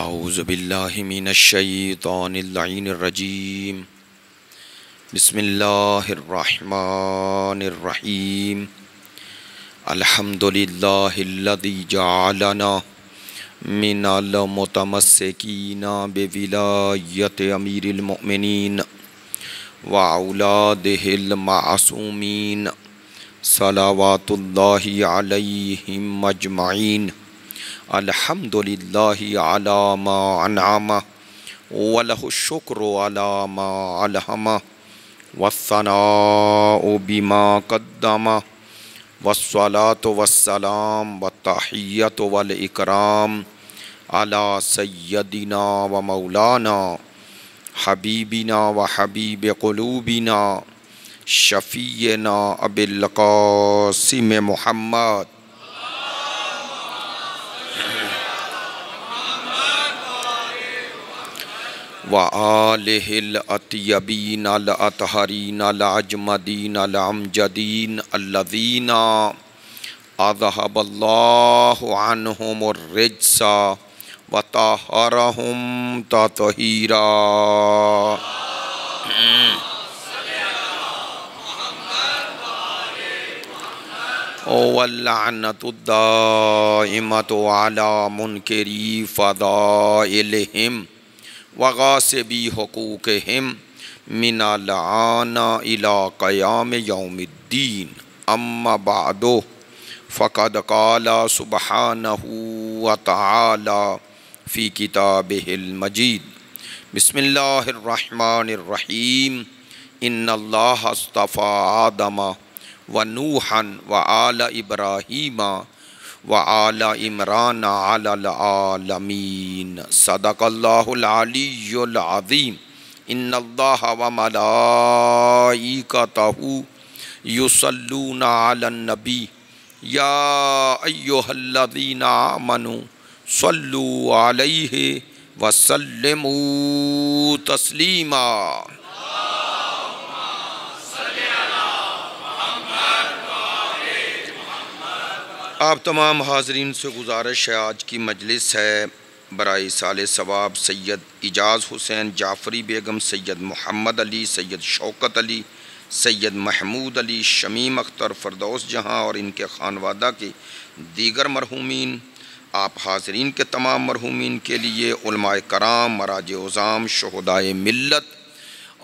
اعوذ باللہ من الشیطان اللعین الرجیم بسم اللہ الرحمن الرحیم الحمدللہ الذی جعلنا من المتمسکین بولایت امیر المؤمنین واولادہ المعصومین صلوات اللہ علیہم اجمعین الحمدللہ علی ما انعم ولہ الشکر علی ما الہم والثناء بما قدم والصلاة والسلام والتحیۃ والاکرام علی سیدنا و مولانا حبیبنا و حبیب قلوبنا شفیعنا ابی القاسم محمد وآلہ الاطیبین الاطہرین الاجمدین الامجدین الذین اذہب اللہ عنہم الرجس وطہرہم تطہیرا واللعنۃ الدائمۃ علی منکری فضائلہم وغاصبی حقوقہم من الآن الی قیام یوم الدین اما بعد فقد قال سبحانہ وتعالی فی کتابہ المجید بسم اللہ الرحمن الرحیم ان اللہ اصطفى آدم ونوحا وآل ابراہیم وآل عمران علی العالمین صدق اللہ العلی العظیم ان اللہ وملائکتہ یصلون علی النبی یا ایہا الذین آمنوا صلوا علیہ وسلموا تسلیما آپ تمام حاضرین سے گزارش ہے، آج کی مجلس ہے برائے ایصال ثواب سید اعجاز حسین جعفری بیگم، سید محمد علی، سید شوکت علی، سید محمود علی، شمیم اختر، فردوس جہاں اور ان کے خانوادہ کے دیگر مرحومین، آپ حاضرین کے تمام مرحومین کے لیے، علماء کرام، مراج عظام، شہدائے ملت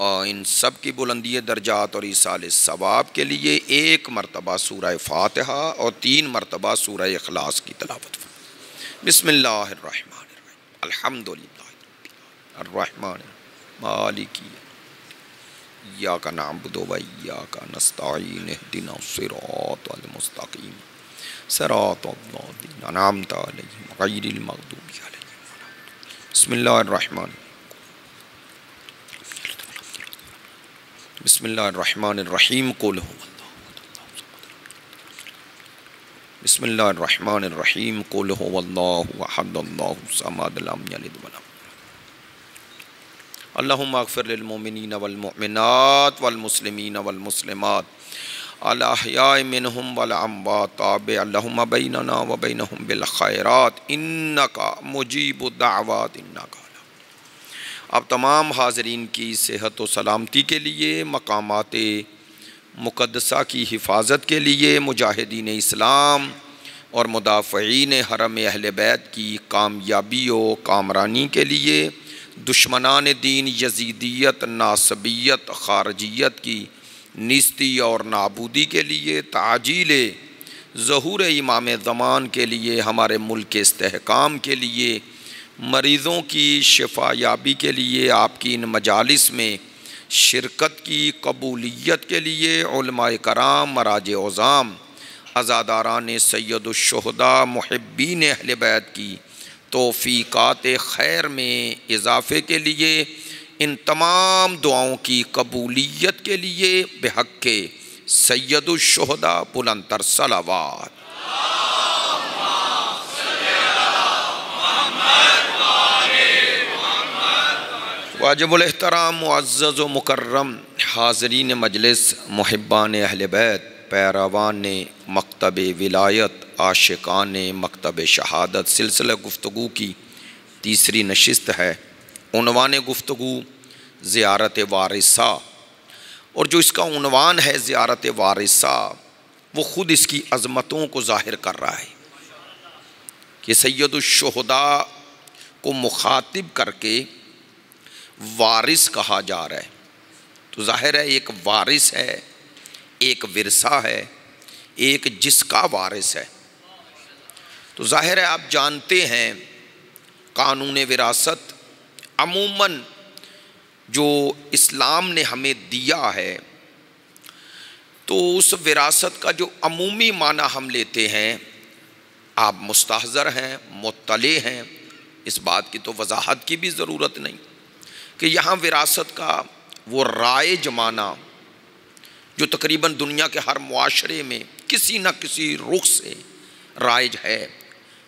اور ان سب کی بلندی درجات اور ایصال ثواب کے لیے ایک مرتبہ سورہ فاتحہ اور 3 مرتبہ سورہ اخلاص کی تلاوت فرمائیں۔ بسم اللہ الرحمن الرحیم الحمدللہ الرحمن مالک ایاک نعبد و ایاک نستعین اہدنا الصراط المستقیم صراط الذین انعمت علیہم غیر المغضوب علیہم بسم اللہ الرحمن بسم اللہ الرحمن الرحیم قل هو بسم اللہ الرحمن الرحیم قل هو اللہ احد اللہ الصمد لم یلد ولم اللہم اغفر للمؤمنین والمؤمنات والمسلمین والمسلمات الاحیاء منہم والاموات تابع اللہم بیننا وبینہم بالخیرات انکا مجیب الدعوات انکا۔ اب تمام حاضرین کی صحت و سلامتی کے لیے، مقامات مقدسہ کی حفاظت کے لیے، مجاہدین اسلام اور مدافعین حرم اہل بیت کی کامیابی و کامرانی کے لیے، دشمنان دین یزیدیت، ناصبیت، خارجیت کی نیستی اور نابودی کے لیے، تعجیل ظہور امام زمان کے لیے، ہمارے ملک کے استحکام کے لیے، مریضوں کی شفا یابی کے لیے، آپ کی ان مجالس میں شرکت کی قبولیت کے لیے، علماء کرام، مراج عظام، عزاداران سید الشہداء، محبین اہل بیت کی توفیقات خیر میں اضافے کے لیے، ان تمام دعاؤں کی قبولیت کے لیے بحق سید الشہداء بلند تر صلوات۔ واجب الاحترام معزز و مکرم حاضرین مجلس، محبان اہل بیت، پیروان مکتب ولایت، عاشقان مکتب شہادت، سلسلہ گفتگو کی تیسری نشست ہے۔ عنوان گفتگو زیارت وارثہ، اور جو اس کا عنوان ہے زیارت وارثہ وہ خود اس کی عظمتوں کو ظاہر کر رہا ہے کہ سید الشہداء کو مخاطب کر کے وارث کہا جا رہا ہے، تو ظاہر ہے ایک وارث ہے، ایک ورثہ ہے، ایک جس کا وارث ہے۔ تو ظاہر ہے آپ جانتے ہیں قانون وراثت عموماً جو اسلام نے ہمیں دیا ہے، تو اس وراثت کا جو عمومی معنی ہم لیتے ہیں، آپ مستحضر ہیں، مطلع ہیں، اس بات کی تو وضاحت کی بھی ضرورت نہیں کہ یہاں وراثت کا وہ رائج معنی جو تقریباً دنیا کے ہر معاشرے میں کسی نہ کسی رخ سے رائج ہے،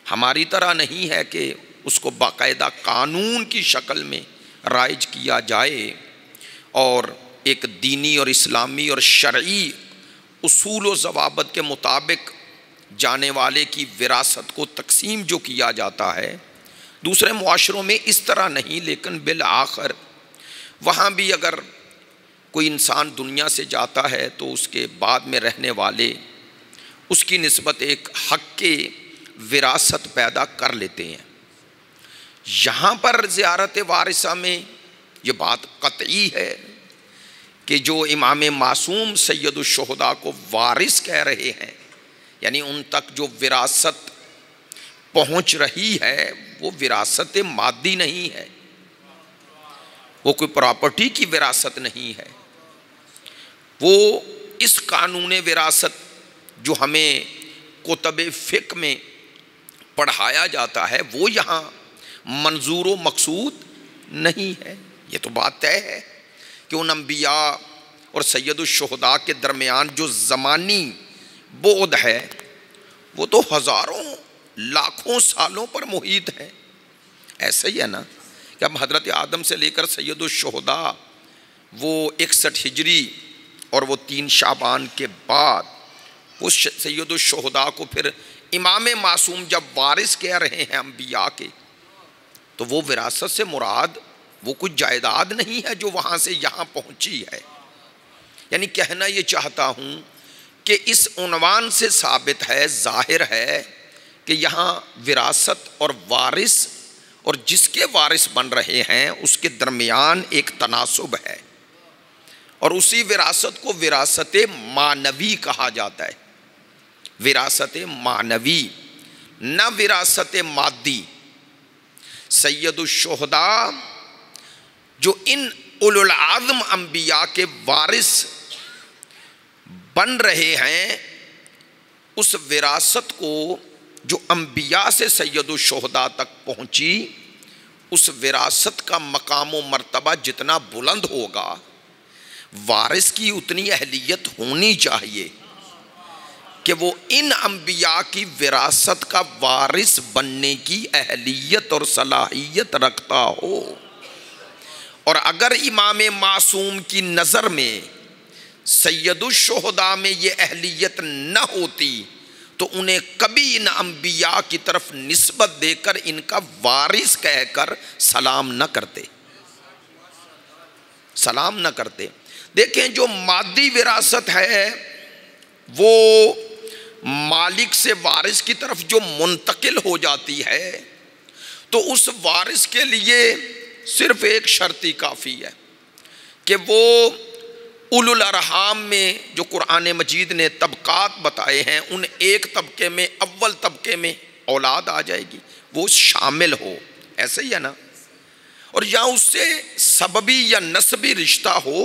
ہماری طرح نہیں ہے کہ اس کو باقاعدہ قانون کی شکل میں رائج کیا جائے اور ایک دینی اور اسلامی اور شرعی اصول و ضوابط کے مطابق جانے والے کی وراثت کو تقسیم جو کیا جاتا ہے دوسرے معاشروں میں اس طرح نہیں، لیکن بالآخر وہاں بھی اگر کوئی انسان دنیا سے جاتا ہے تو اس کے بعد میں رہنے والے اس کی نسبت ایک حق کے وراثت پیدا کر لیتے ہیں۔ یہاں پر زیارت وارثہ میں یہ بات قطعی ہے کہ جو امام معصوم سید الشہداء کو وارث کہہ رہے ہیں، یعنی ان تک جو وراثت پہنچ رہی ہے وہ وراثت مادی نہیں ہے، وہ کوئی پراپرٹی کی وراثت نہیں ہے، وہ اس قانون وراثت جو ہمیں کتب فقہ میں پڑھایا جاتا ہے وہ یہاں منظور و مقصود نہیں ہے۔ یہ تو بات طے ہے کہ ان انبیاء اور سید الشہداء کے درمیان جو زمانی بعد ہے وہ تو ہزاروں لاکھوں سالوں پر محیط ہے۔ ایسا ہی ہے نا کہ اب حضرت آدم سے لے کر سید الشہداء وہ 61 ہجری اور وہ 3 شعبان کے بعد وہ سید الشہداء کو پھر امام معصوم جب وارث کہہ رہے ہیں انبیاء کے، تو وہ وراثت سے مراد وہ کچھ جائیداد نہیں ہے جو وہاں سے یہاں پہنچی ہے۔ یعنی کہنا یہ چاہتا ہوں کہ اس عنوان سے ثابت ہے، ظاہر ہے کہ یہاں وراثت اور وارث اور جس کے وارث بن رہے ہیں اس کے درمیان ایک تناسب ہے، اور اسی وراثت کو وراثت معنوی کہا جاتا ہے۔ وراثت معنوی، نہ وراثت مادی۔ سید الشہداء جو ان اولو العزم انبیاء کے وارث بن رہے ہیں، اس وراثت کو جو انبیاء سے سید الشہداء تک پہنچی، اس وراثت کا مقام و مرتبہ جتنا بلند ہوگا وارث کی اتنی اہلیت ہونی چاہیے کہ وہ ان انبیاء کی وراثت کا وارث بننے کی اہلیت اور صلاحیت رکھتا ہو۔ اور اگر امام معصوم کی نظر میں سید الشہداء میں یہ اہلیت نہ ہوتی تو انہیں کبھی ان انبیاء کی طرف نسبت دے کر ان کا وارث کہہ کر سلام نہ کرتے، سلام نہ کرتے۔ دیکھیں جو مادی وراثت ہے وہ مالک سے وارث کی طرف جو منتقل ہو جاتی ہے تو اس وارث کے لیے صرف ایک شرط ہی کافی ہے کہ وہ اولو الارحام میں جو قرآن مجید نے طبقات بتائے ہیں ان ایک طبقے میں، اول طبقے میں اولاد آ جائے گی، وہ شامل ہو۔ ایسا ہی ہے نا؟ اور یا اس سے سببی یا نسبی رشتہ ہو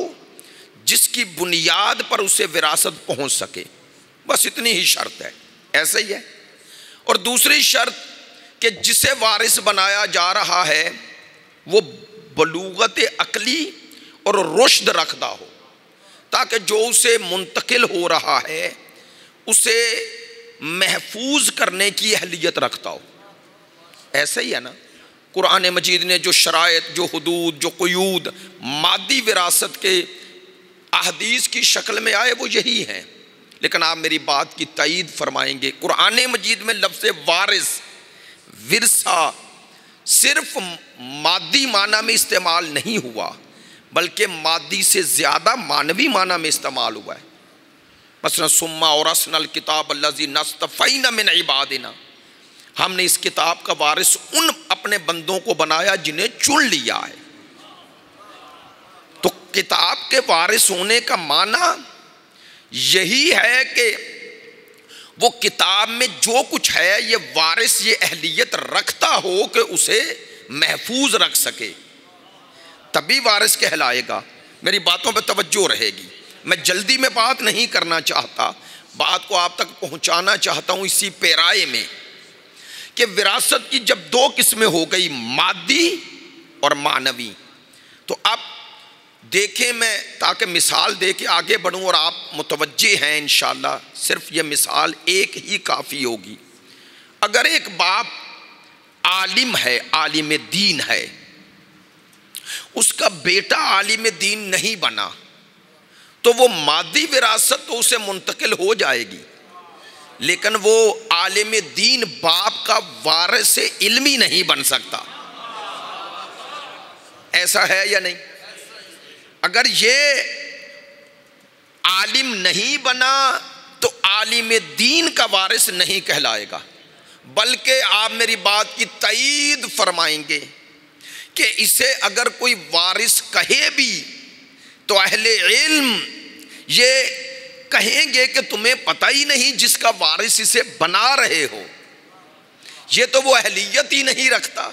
جس کی بنیاد پر اسے وراثت پہنچ سکے، بس اتنی ہی شرط ہے۔ ایسا ہی ہے۔ اور دوسری شرط کہ جسے وارث بنایا جا رہا ہے وہ بلوغت عقلی اور رشد رکھتا ہو تاکہ جو اسے منتقل ہو رہا ہے اسے محفوظ کرنے کی اہلیت رکھتا ہو۔ ایسا ہی ہے نا؟ قرآن مجید نے جو شرائط، جو حدود، جو قیود مادی وراثت کے احادیث کی شکل میں آئے وہ یہی ہیں، لیکن آپ میری بات کی تائید فرمائیں گے، قرآن مجید میں لفظ وارث، ورثہ صرف مادی معنی میں استعمال نہیں ہوا بلکہ مادی سے زیادہ معنوی معنی میں استعمال ہوا ہے۔ مثلا ثم اورثنا الکتاب الذین اصطفینا من عبادنا، ہم نے اس کتاب کا وارث ان اپنے بندوں کو بنایا جنہیں چن لیا ہے۔ تو کتاب کے وارث ہونے کا معنی یہی ہے کہ وہ کتاب میں جو کچھ ہے یہ وارث یہ اہلیت رکھتا ہو کہ اسے محفوظ رکھ سکے، تبھی وارث کہلائے گا۔ میری باتوں پہ توجہ رہے گی، میں جلدی میں بات نہیں کرنا چاہتا، بات کو آپ تک پہنچانا چاہتا ہوں اسی پیرائے میں کہ وراثت کی جب دو قسمیں ہو گئی، مادی اور معنوی، تو اب دیکھیں، میں تاکہ مثال دے کے آگے بڑھوں اور آپ متوجہ ہیں انشاءاللہ، صرف یہ مثال ایک ہی کافی ہوگی۔ اگر ایک باپ عالم ہے، عالم دین ہے، اس کا بیٹا عالم دین نہیں بنا تو وہ مادی وراثت تو اسے منتقل ہو جائے گی، لیکن وہ عالم دین باپ کا وارث علمی نہیں بن سکتا۔ ایسا ہے یا نہیں؟ اگر یہ عالم نہیں بنا تو عالم دین کا وارث نہیں کہلائے گا، بلکہ آپ میری بات کی تائید فرمائیں گے کہ اسے اگر کوئی وارث کہے بھی تو اہل علم یہ کہیں گے کہ تمہیں پتہ ہی نہیں جس کا وارث اسے بنا رہے ہو، یہ تو وہ اہلیت ہی نہیں رکھتا۔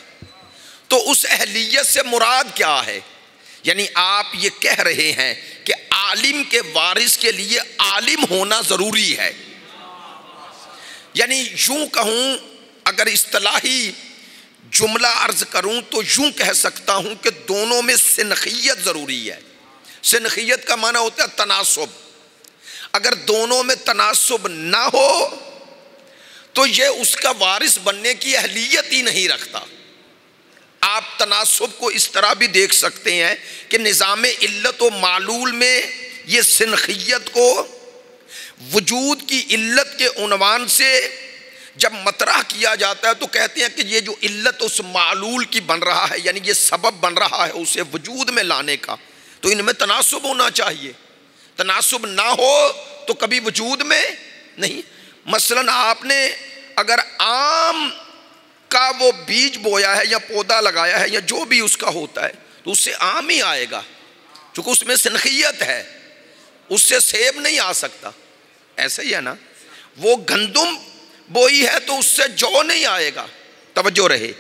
تو اس اہلیت سے مراد کیا ہے؟ یعنی آپ یہ کہہ رہے ہیں کہ عالم کے وارث کے لیے عالم ہونا ضروری ہے۔ یعنی یوں کہوں، اگر اصطلاحی جملہ عرض کروں تو یوں کہہ سکتا ہوں کہ دونوں میں سنخیت ضروری ہے۔ سنخیت کا معنی ہوتا ہے تناسب۔ اگر دونوں میں تناسب نہ ہو تو یہ اس کا وارث بننے کی اہلیت ہی نہیں رکھتا۔ آپ تناسب کو اس طرح بھی دیکھ سکتے ہیں کہ نظام علت و معلول میں یہ سنخیت کو وجود کی علت کے عنوان سے جب مطرح کیا جاتا ہے تو کہتے ہیں کہ یہ جو علت اس معلول کی بن رہا ہے، یعنی یہ سبب بن رہا ہے اسے وجود میں لانے کا، تو ان میں تناسب ہونا چاہیے۔ تناسب نہ ہو تو کبھی وجود میں نہیں۔ مثلا آپ نے اگر آم کا وہ بیج بویا ہے یا پودا لگایا ہے یا جو بھی اس کا ہوتا ہے تو اس سے آم ہی آئے گا، چونکہ اس میں سنخیت ہے، اس سے سیب نہیں آ سکتا۔ ایسا ہی ہے نا، وہ گندم بوئی ہے تو اس سے جو نہیں آئے گا، توجہ رہے،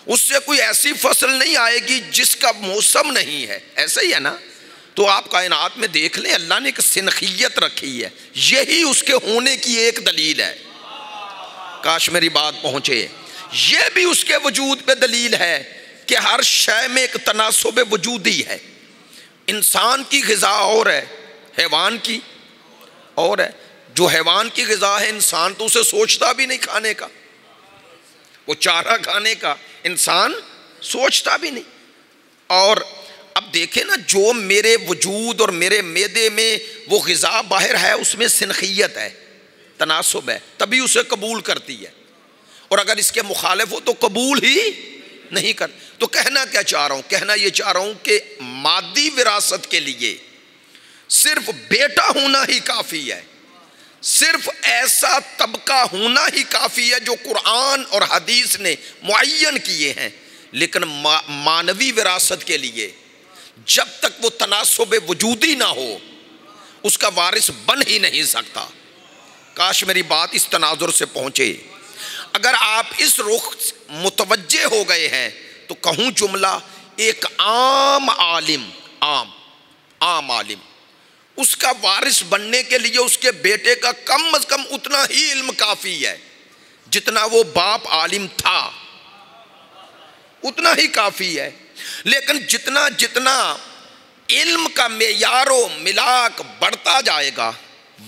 اس سے کوئی ایسی فصل نہیں آئے گی جس کا موسم نہیں ہے۔ ایسا ہی ہے نا، تو آپ کائنات میں دیکھ لیں اللہ نے ایک سنخیت رکھی ہے، یہی اس کے ہونے کی ایک دلیل ہے۔ کاش میری بات پہنچے۔ یہ بھی اس کے وجود پہ دلیل ہے کہ ہر شے میں ایک تناسب وجودی ہے۔ انسان کی غذا اور ہے، حیوان کی اور ہے۔ جو حیوان کی غذا ہے انسان تو اسے سوچتا بھی نہیں کھانے کا، وہ چارہ کھانے کا، انسان سوچتا بھی نہیں۔ اور اب دیکھیں نا، جو میرے وجود اور میرے معدے میں وہ غذا باہر ہے اس میں سنخیت ہے، تناسب ہے، تبھی اسے قبول کرتی ہے، اور اگر اس کے مخالف ہو تو قبول ہی نہیں کر۔ تو کہنا کیا چاہ رہا ہوں؟ کہنا یہ چاہ رہا ہوں کہ مادی وراثت کے لیے صرف بیٹا ہونا ہی کافی ہے، صرف ایسا طبقہ ہونا ہی کافی ہے جو قرآن اور حدیث نے معین کیے ہیں۔ لیکن مانوی وراثت کے لیے جب تک وہ تناسب وجودی نہ ہو اس کا وارث بن ہی نہیں سکتا۔ کاش میری بات اس تناظر سے پہنچے۔ اگر آپ اس رخ متوجہ ہو گئے ہیں تو کہوں جملہ، ایک عام عالم، عام عالم، اس کا وارث بننے کے لیے اس کے بیٹے کا کم از کم اتنا ہی علم کافی ہے جتنا وہ باپ عالم تھا، اتنا ہی کافی ہے۔ لیکن جتنا جتنا علم کا معیار و ملاک بڑھتا جائے گا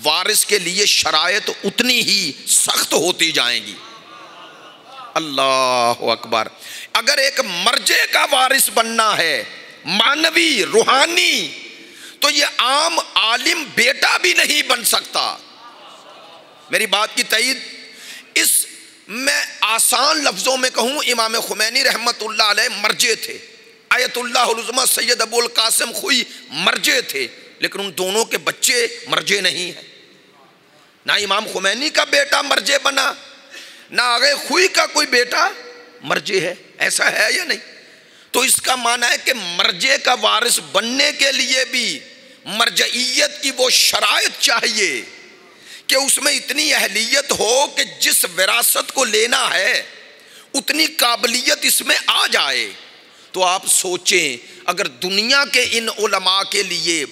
وارث کے لیے شرائط اتنی ہی سخت ہوتی جائیں گی۔ اللہ اکبر۔ اگر ایک مرجع کا وارث بننا ہے، معنوی روحانی، تو یہ عام عالم بیٹا بھی نہیں بن سکتا۔ میری بات کی تائید، اس میں آسان لفظوں میں کہوں، امام خمینی رحمت اللہ علیہ مرجع تھے، آیت اللہ العظمہ سید ابو القاسم خوئی مرجع تھے، لیکن ان دونوں کے بچے مرجع نہیں ہیں۔ نہ امام خمینی کا بیٹا مرجع بنا، نہ آغا خوئی کا کوئی بیٹا مرجع ہے، ایسا ہے یا نہیں؟ تو اس کا معنی ہے کہ مرجع کا وارث بننے کے لیے بھی مرجعیت کی وہ شرائط چاہیے کہ اس میں اتنی اہلیت ہو کہ جس وراثت کو لینا ہے اتنی قابلیت اس میں آ جائے۔ تو آپ سوچیں، اگر دنیا کے ان علماء کے لیے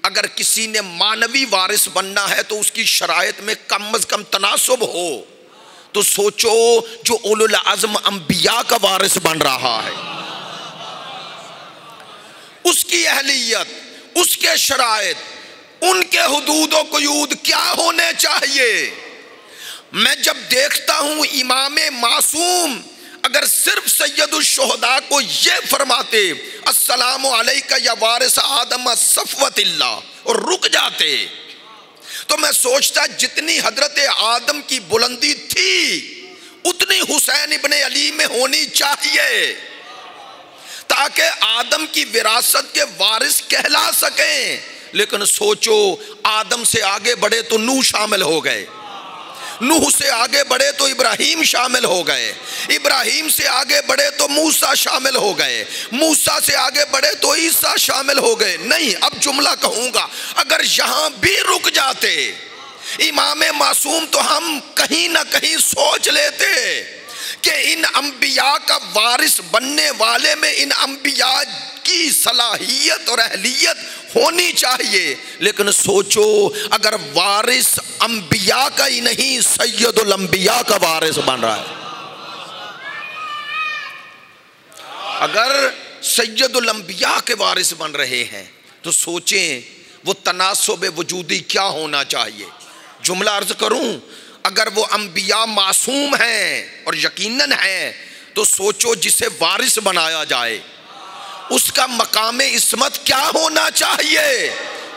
اگر کسی نے مانوی وارث بننا ہے تو اس کی شرائط میں کم از کم تناسب ہو، تو سوچو جو اولو العزم انبیاء کا وارث بن رہا ہے، اس کی اہلیت، اس کے شرائط، ان کے حدود و قیود کیا ہونے چاہیے؟ میں جب دیکھتا ہوں امام معصوم اگر صرف سید الشہداء کو یہ فرماتے السلام علیکہ یا وارث آدم صفوت اللہ اور رک جاتے، تو میں سوچتا جتنی حضرت آدم کی بلندی تھی اتنی حسین ابن علی میں ہونی چاہیے تاکہ آدم کی وراثت کے وارث کہلا سکیں۔ لیکن سوچو، آدم سے آگے بڑھے تو نوح شامل ہو گئے، نوح سے آگے بڑھے تو ابراہیم شامل ہو گئے، ابراہیم سے آگے بڑھے تو موسیٰ شامل ہو گئے، موسیٰ سے آگے بڑھے تو عیسیٰ شامل ہو گئے۔ نہیں، اب جملہ کہوں گا، اگر یہاں بھی رک جاتے امام معصوم تو ہم کہیں نہ کہیں سوچ لیتے کہ ان انبیاء کا وارث بننے والے میں ان انبیاء کی صلاحیت اور اہلیت ہونی چاہیے۔ لیکن سوچو، اگر وارث انبیاء کا ہی نہیں سید الانبیاء کا وارث بن رہا ہے، اگر سید الانبیاء کے وارث بن رہے ہیں تو سوچیں وہ تناسب وجودی کیا ہونا چاہیے۔ جملہ عرض کروں، اگر وہ انبیاء معصوم ہیں اور یقیناً ہیں تو سوچو جسے وارث بنایا جائے اس کا مقام عصمت کیا ہونا چاہیے۔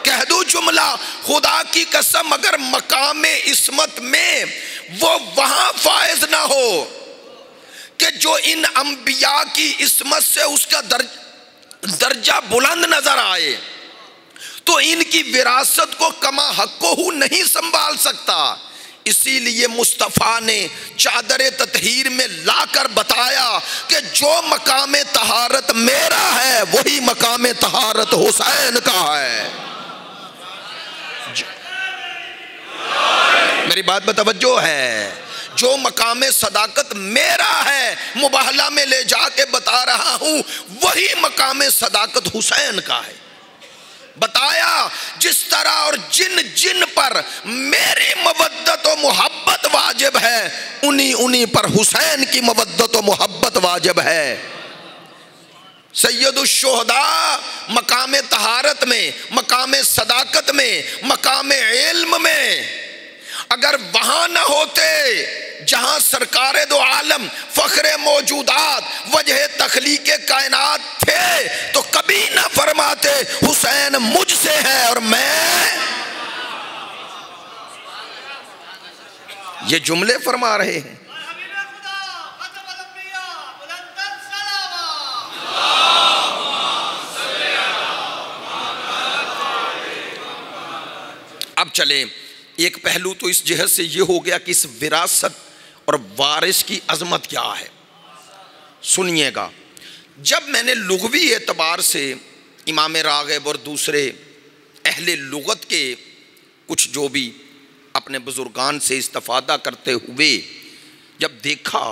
کہہ دوں جملہ، خدا کی قسم اگر مقام عصمت میں وہ وہاں فائز نہ ہو کہ جو ان انبیاء کی عصمت سے اس کا درجہ بلند نظر آئے تو ان کی وراثت کو کما حقہ نہیں سنبھال سکتا۔ اسی لیے مصطفیٰ نے چادر تطہیر میں لا کر بتایا کہ جو مقام طہارت میرا ہے وہی مقام طہارت حسین کا ہے۔ میری بات میں توجہ ہے؟ جو مقام صداقت میرا ہے، مباہلہ میں لے جا کے بتا رہا ہوں، وہی مقام صداقت حسین کا ہے۔ بتایا جس طرح اور جن پر میری مودت و محبت واجب ہے انہی پر حسین کی مودت و محبت واجب ہے۔ سید الشہداء مقام طہارت میں، مقام صداقت میں، مقام علم میں اگر وہاں نہ ہوتے جہاں سرکار دو عالم فخر موجودات وجہ تخلیق کائنات تھے تو کبھی نہ فرماتے حسین مجھ سے ہے اور میں یہ جملے فرما رہے ہیں۔ اب چلیں، ایک پہلو تو اس جہت سے یہ ہو گیا کہ اس وراثت اور وارث کی عظمت کیا ہے۔ سنیے گا، جب میں نے لغوی اعتبار سے امام راغب اور دوسرے اہل لغت کے کچھ جو بھی اپنے بزرگان سے استفادہ کرتے ہوئے جب دیکھا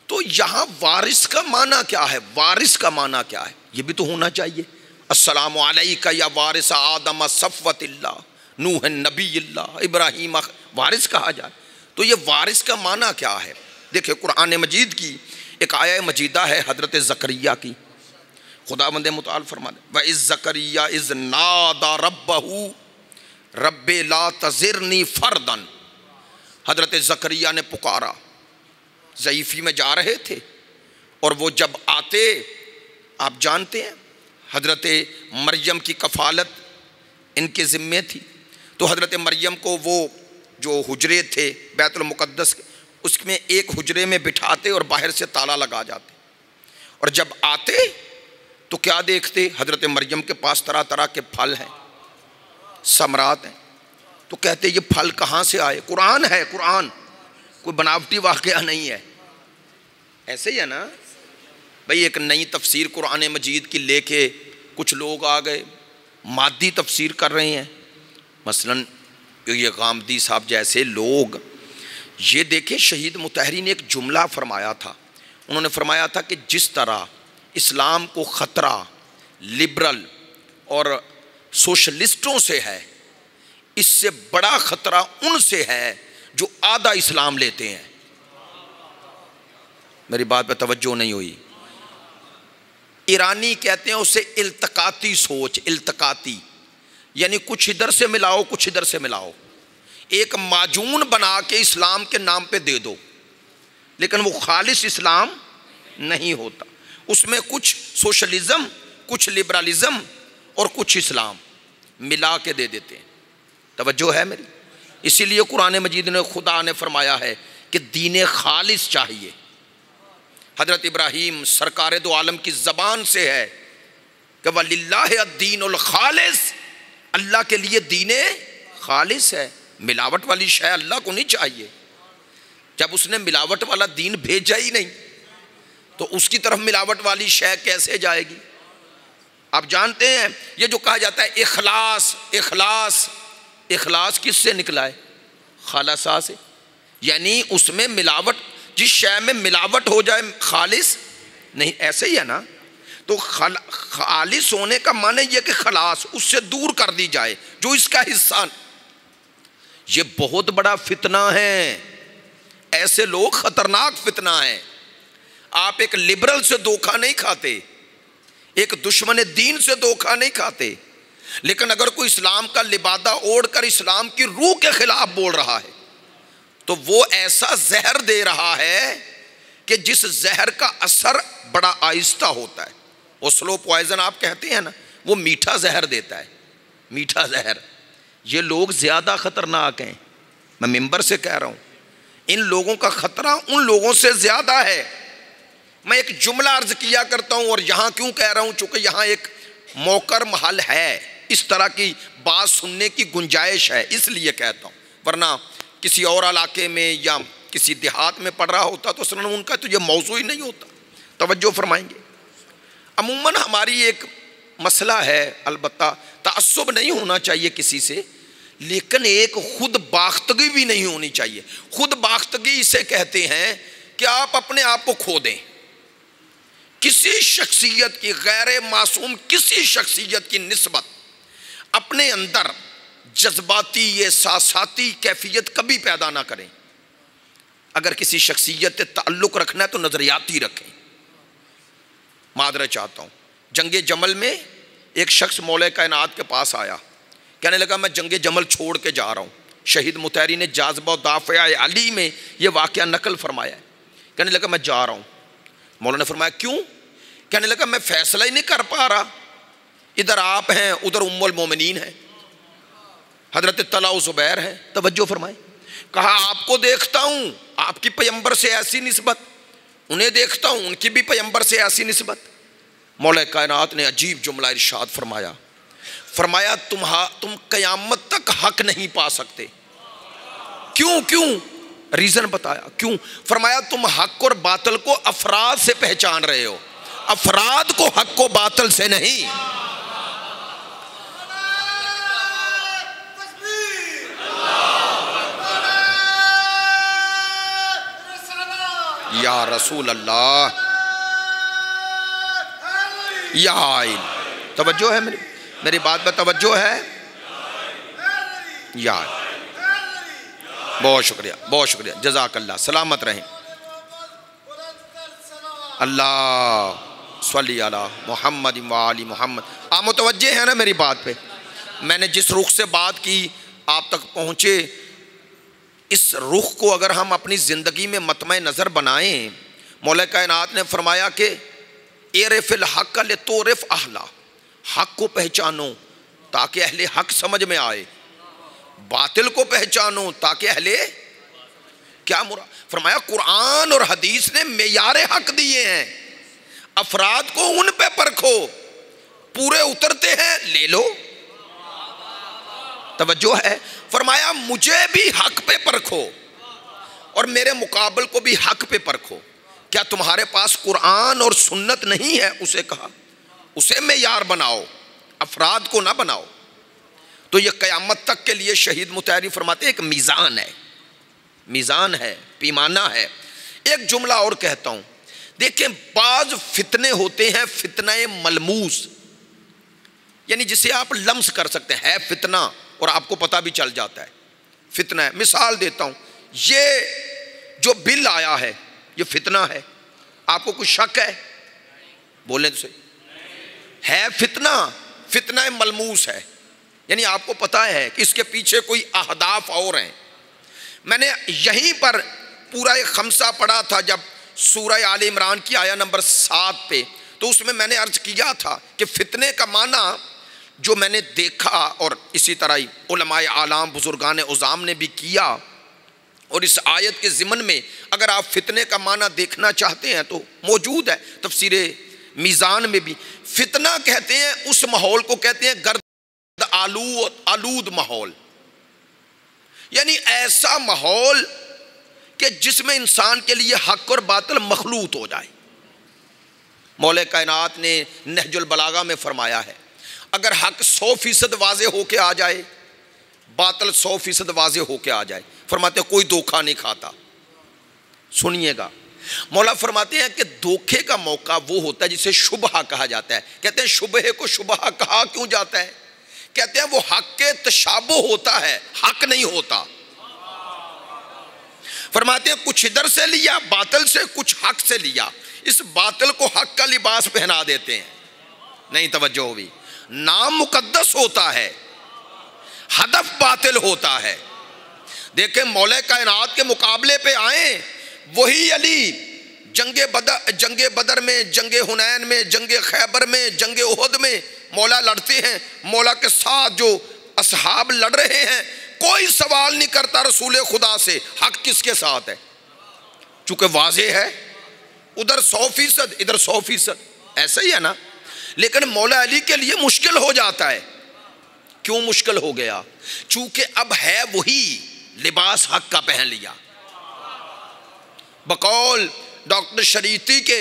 تو یہاں وارث کا معنی کیا ہے، وارث کا معنی کیا ہے، یہ بھی تو ہونا چاہیے۔ السلام علیکہ یا وارث آدم صفوت اللہ، نوح نبی اللہ، ابراہیم وارث کہا جائے تو یہ وارث کا معنی کیا ہے؟ دیکھیں قرآن مجید کی ایک آیہ مجیدہ ہے حضرت زکریا کی، خداوند متعال فرماتے وَإِذْ زَكَرِيَّا إِذْ نَادَى رَبَّهُ رَبِّ لَا تَذِرْنِي فَرْدًا، حضرت زکریا نے پکارا، ضعیفی میں جا رہے تھے اور وہ جب آتے آپ جانتے ہیں حضرت مریم کی کفالت ان کے ذمے تھی، تو حضرت مریم کو وہ جو حجرے تھے بیت المقدس کے اس میں ایک حجرے میں بٹھاتے اور باہر سے تالا لگا جاتے، اور جب آتے تو کیا دیکھتے؟ حضرت مریم کے پاس طرح طرح کے پھل ہیں، ثمرات ہیں، تو کہتے یہ پھل کہاں سے آئے؟ قرآن ہے، قرآن کوئی بناوٹی واقعہ نہیں ہے۔ ایسے ہی ہے نا بھئی، ایک نئی تفسیر قرآن مجید کی لے کے کچھ لوگ آ گئے، مادی تفسیر کر رہے ہیں، مثلاً یہ غامدی صاحب جیسے لوگ۔ یہ دیکھیں شہید مطہری نے ایک جملہ فرمایا تھا، انہوں نے فرمایا تھا کہ جس طرح اسلام کو خطرہ لبرل اور سوشلسٹوں سے ہے، اس سے بڑا خطرہ ان سے ہے جو آدھا اسلام لیتے ہیں۔ میری بات پہ توجہ نہیں ہوئی؟ ایرانی کہتے ہیں اسے التقاطی سوچ، التقاطی یعنی کچھ ادھر سے ملاؤ کچھ ادھر سے ملاؤ، ایک معجون بنا کے اسلام کے نام پہ دے دو، لیکن وہ خالص اسلام نہیں ہوتا، اس میں کچھ سوشلزم، کچھ لبرلزم اور کچھ اسلام ملا کے دے دیتے ہیں۔ توجہ ہے میری؟ اسی لیے قرآن مجید نے، خدا نے فرمایا ہے کہ دین خالص چاہیے۔ حضرت ابراہیم سرکار دو عالم کی زبان سے ہے کہ وَلِلَّهِ الدِّينُ الْخَالِص، اللہ کے لیے دین خالص ہے، ملاوٹ والی شے اللہ کو نہیں چاہیے۔ جب اس نے ملاوٹ والا دین بھیجا ہی نہیں تو اس کی طرف ملاوٹ والی شے کیسے جائے گی؟ آپ جانتے ہیں یہ جو کہا جاتا ہے اخلاص، اخلاص، اخلاص کس سے نکلا ہے؟ خالصہ سے، یعنی اس میں ملاوٹ، جس شے میں ملاوٹ ہو جائے خالص نہیں، ایسے ہی ہے نا؟ تو خالص ہونے کا معنی یہ کہ خلاص اس سے دور کر دی جائے جو اس کا حصہ۔ یہ بہت بڑا فتنہ ہے، ایسے لوگ خطرناک فتنہ ہیں۔ آپ ایک لبرل سے دھوکہ نہیں کھاتے، ایک دشمن دین سے دھوکہ نہیں کھاتے، لیکن اگر کوئی اسلام کا لبادہ اوڑھ کر اسلام کی روح کے خلاف بول رہا ہے تو وہ ایسا زہر دے رہا ہے کہ جس زہر کا اثر بڑا آہستہ ہوتا ہے، وہ سلو پوائزن آپ کہتے ہیں نا، وہ میٹھا زہر دیتا ہے، میٹھا زہر۔ یہ لوگ زیادہ خطرناک ہیں، میں ممبر سے کہہ رہا ہوں، ان لوگوں کا خطرہ ان لوگوں سے زیادہ ہے۔ میں ایک جملہ عرض کیا کرتا ہوں، اور یہاں کیوں کہہ رہا ہوں؟ چونکہ یہاں ایک موقر محل ہے، اس طرح کی بات سننے کی گنجائش ہے، اس لیے کہتا ہوں، ورنہ کسی اور علاقے میں یا کسی دیہات میں پڑھ رہا ہوتا تو اصلاً ان کا تو یہ موضوع ہی نہیں ہوتا۔ توجہ فرمائیں گے؟ عموماً ہماری ایک مسئلہ ہے، البتہ تعصب نہیں ہونا چاہیے کسی سے، لیکن ایک خود باختگی بھی نہیں ہونی چاہیے۔ خود باختگی اسے کہتے ہیں کہ آپ اپنے آپ کو کھو دیں، کسی شخصیت کی، غیر معصوم کسی شخصیت کی نسبت اپنے اندر جذباتی احساساتی کیفیت کبھی پیدا نہ کریں۔ اگر کسی شخصیت سے تعلق رکھنا ہے تو نظریاتی رکھیں۔ معذرت چاہتا ہوں، جنگ جمل میں ایک شخص مولا کائنات کے پاس آیا، کہنے لگا میں جنگ جمل چھوڑ کے جا رہا ہوں۔ شہید مطہری نے جاذبہ و دافع علی میں یہ واقعہ نقل فرمایا ہے۔ کہنے لگا میں جا رہا ہوں۔ مولا نے فرمایا کیوں؟ کہنے لگا میں فیصلہ ہی نہیں کر پا رہا، ادھر آپ ہیں ادھر ام المومنین ہیں، حضرت طلحہ و زبیر ہیں۔ توجہ فرمائیں، کہا آپ کو دیکھتا ہوں آپ کی پیغمبر سے ایسی نسبت، انہیں دیکھتا ہوں ان کی بھی پیغمبر سے ایسی نسبت۔ مولا کائنات نے عجیب جملہ ارشاد فرمایا، فرمایا تم قیامت تک حق نہیں پا سکتے۔ کیوں؟ ریزن بتایا کیوں۔ فرمایا تم حق اور باطل کو افراد سے پہچان رہے ہو، افراد کو حق و باطل سے نہیں۔ یا رسول اللہ، یا آئین۔ توجہ ہے میری بات پہ توجہ ہے؟ یا بہت شکریہ، بہت شکریہ، جزاک اللہ، سلامت رہیں۔ اللہ صلی علی محمد و آل محمد۔ آپ متوجہ ہیں نا میری بات پہ؟ میں نے جس رخ سے بات کی آپ تک پہنچے، اس رخ کو اگر ہم اپنی زندگی میں مطمع نظر بنائیں، مولا کائنات نے فرمایا کہ اعرف الحق لتعرف اہلہ، حق کو پہچانو تاکہ اہل حق سمجھ میں آئے، باطل کو پہچانو تاکہ اہل، کیا فرمایا قرآن اور حدیث نے معیار حق دیے ہیں، افراد کو ان پہ پرکھو، پورے اترتے ہیں لے لو۔ توجہ ہے؟ فرمایا مجھے بھی حق پہ پرکھو اور میرے مقابل کو بھی حق پہ پرکھو، کیا تمہارے پاس قرآن اور سنت نہیں ہے؟ اسے کہا اسے معیار بناؤ، افراد کو نہ بناؤ۔ تو یہ قیامت تک کے لیے شہید متحری فرماتے ہیں ایک میزان ہے، میزان ہے، پیمانہ ہے۔ ایک جملہ اور کہتا ہوں، دیکھیں بعض فتنے ہوتے ہیں فتنہ ملموس، یعنی جسے آپ لمس کر سکتے ہیں، ہے فتنہ اور آپ کو پتہ بھی چل جاتا ہے فتنہ ہے۔ مثال دیتا ہوں، یہ جو بل آیا ہے یہ فتنہ ہے، آپ کو کچھ شک ہے؟ بولیں تو صحیح، ہے فتنہ، فتنہ ملموس ہے، یعنی آپ کو پتہ ہے کہ اس کے پیچھے کوئی اہداف اور ہیں۔ میں نے یہیں پر پورا ایک خمسہ پڑھا تھا جب سورہ آل عمران کی آیہ نمبر 7 پہ، تو اس میں نے عرض کیا تھا کہ فتنے کا معنی جو میں نے دیکھا اور اسی طرح علماء اعلام بزرگان عظام نے بھی کیا، اور اس آیت کے ضمن میں اگر آپ فتنے کا معنی دیکھنا چاہتے ہیں تو موجود ہے تفسیر میزان میں بھی۔ فتنہ کہتے ہیں اس ماحول کو کہتے ہیں گرد آلود ماحول، یعنی ایسا ماحول کہ جس میں انسان کے لیے حق اور باطل مخلوط ہو جائے۔ مولا کائنات نے نہج البلاغہ میں فرمایا ہے اگر حق 100% واضح ہو کے آ جائے، باطل 100% واضح ہو کے آ جائے، فرماتے ہیں کوئی دھوکہ نہیں کھاتا۔ سنیے گا، مولا فرماتے ہیں کہ دھوکے کا موقع وہ ہوتا ہے جسے شبہہ کہا جاتا ہے۔ کہتے ہیں شبہے کو شبہہ کہا کیوں جاتا ہے؟ کہتے ہیں وہ حق کے تشابہ ہوتا ہے، حق نہیں ہوتا۔ فرماتے ہیں کچھ ادھر سے لیا باطل سے، کچھ حق سے لیا، اس باطل کو حق کا لباس پہنا دیتے ہیں۔ نہیں توجہ ہوئی، نام مقدس ہوتا ہے، ہدف باطل ہوتا ہے۔ دیکھیں مولا کائنات کے مقابلے پہ آئیں، وہی علی جنگ بدر میں، جنگ حنین میں، جنگ خیبر میں، جنگ احد میں مولا لڑتے ہیں، مولا کے ساتھ جو اصحاب لڑ رہے ہیں، کوئی سوال نہیں کرتا رسول خدا سے حق کس کے ساتھ ہے، چونکہ واضح ہے، ادھر 100% ادھر 100%، ایسا ہی ہے نا۔ لیکن مولا علی کے لیے مشکل ہو جاتا ہے۔ کیوں مشکل ہو گیا؟ چونکہ اب ہے وہی لباس حق کا پہن لیا۔ بقول ڈاکٹر شریعتی کے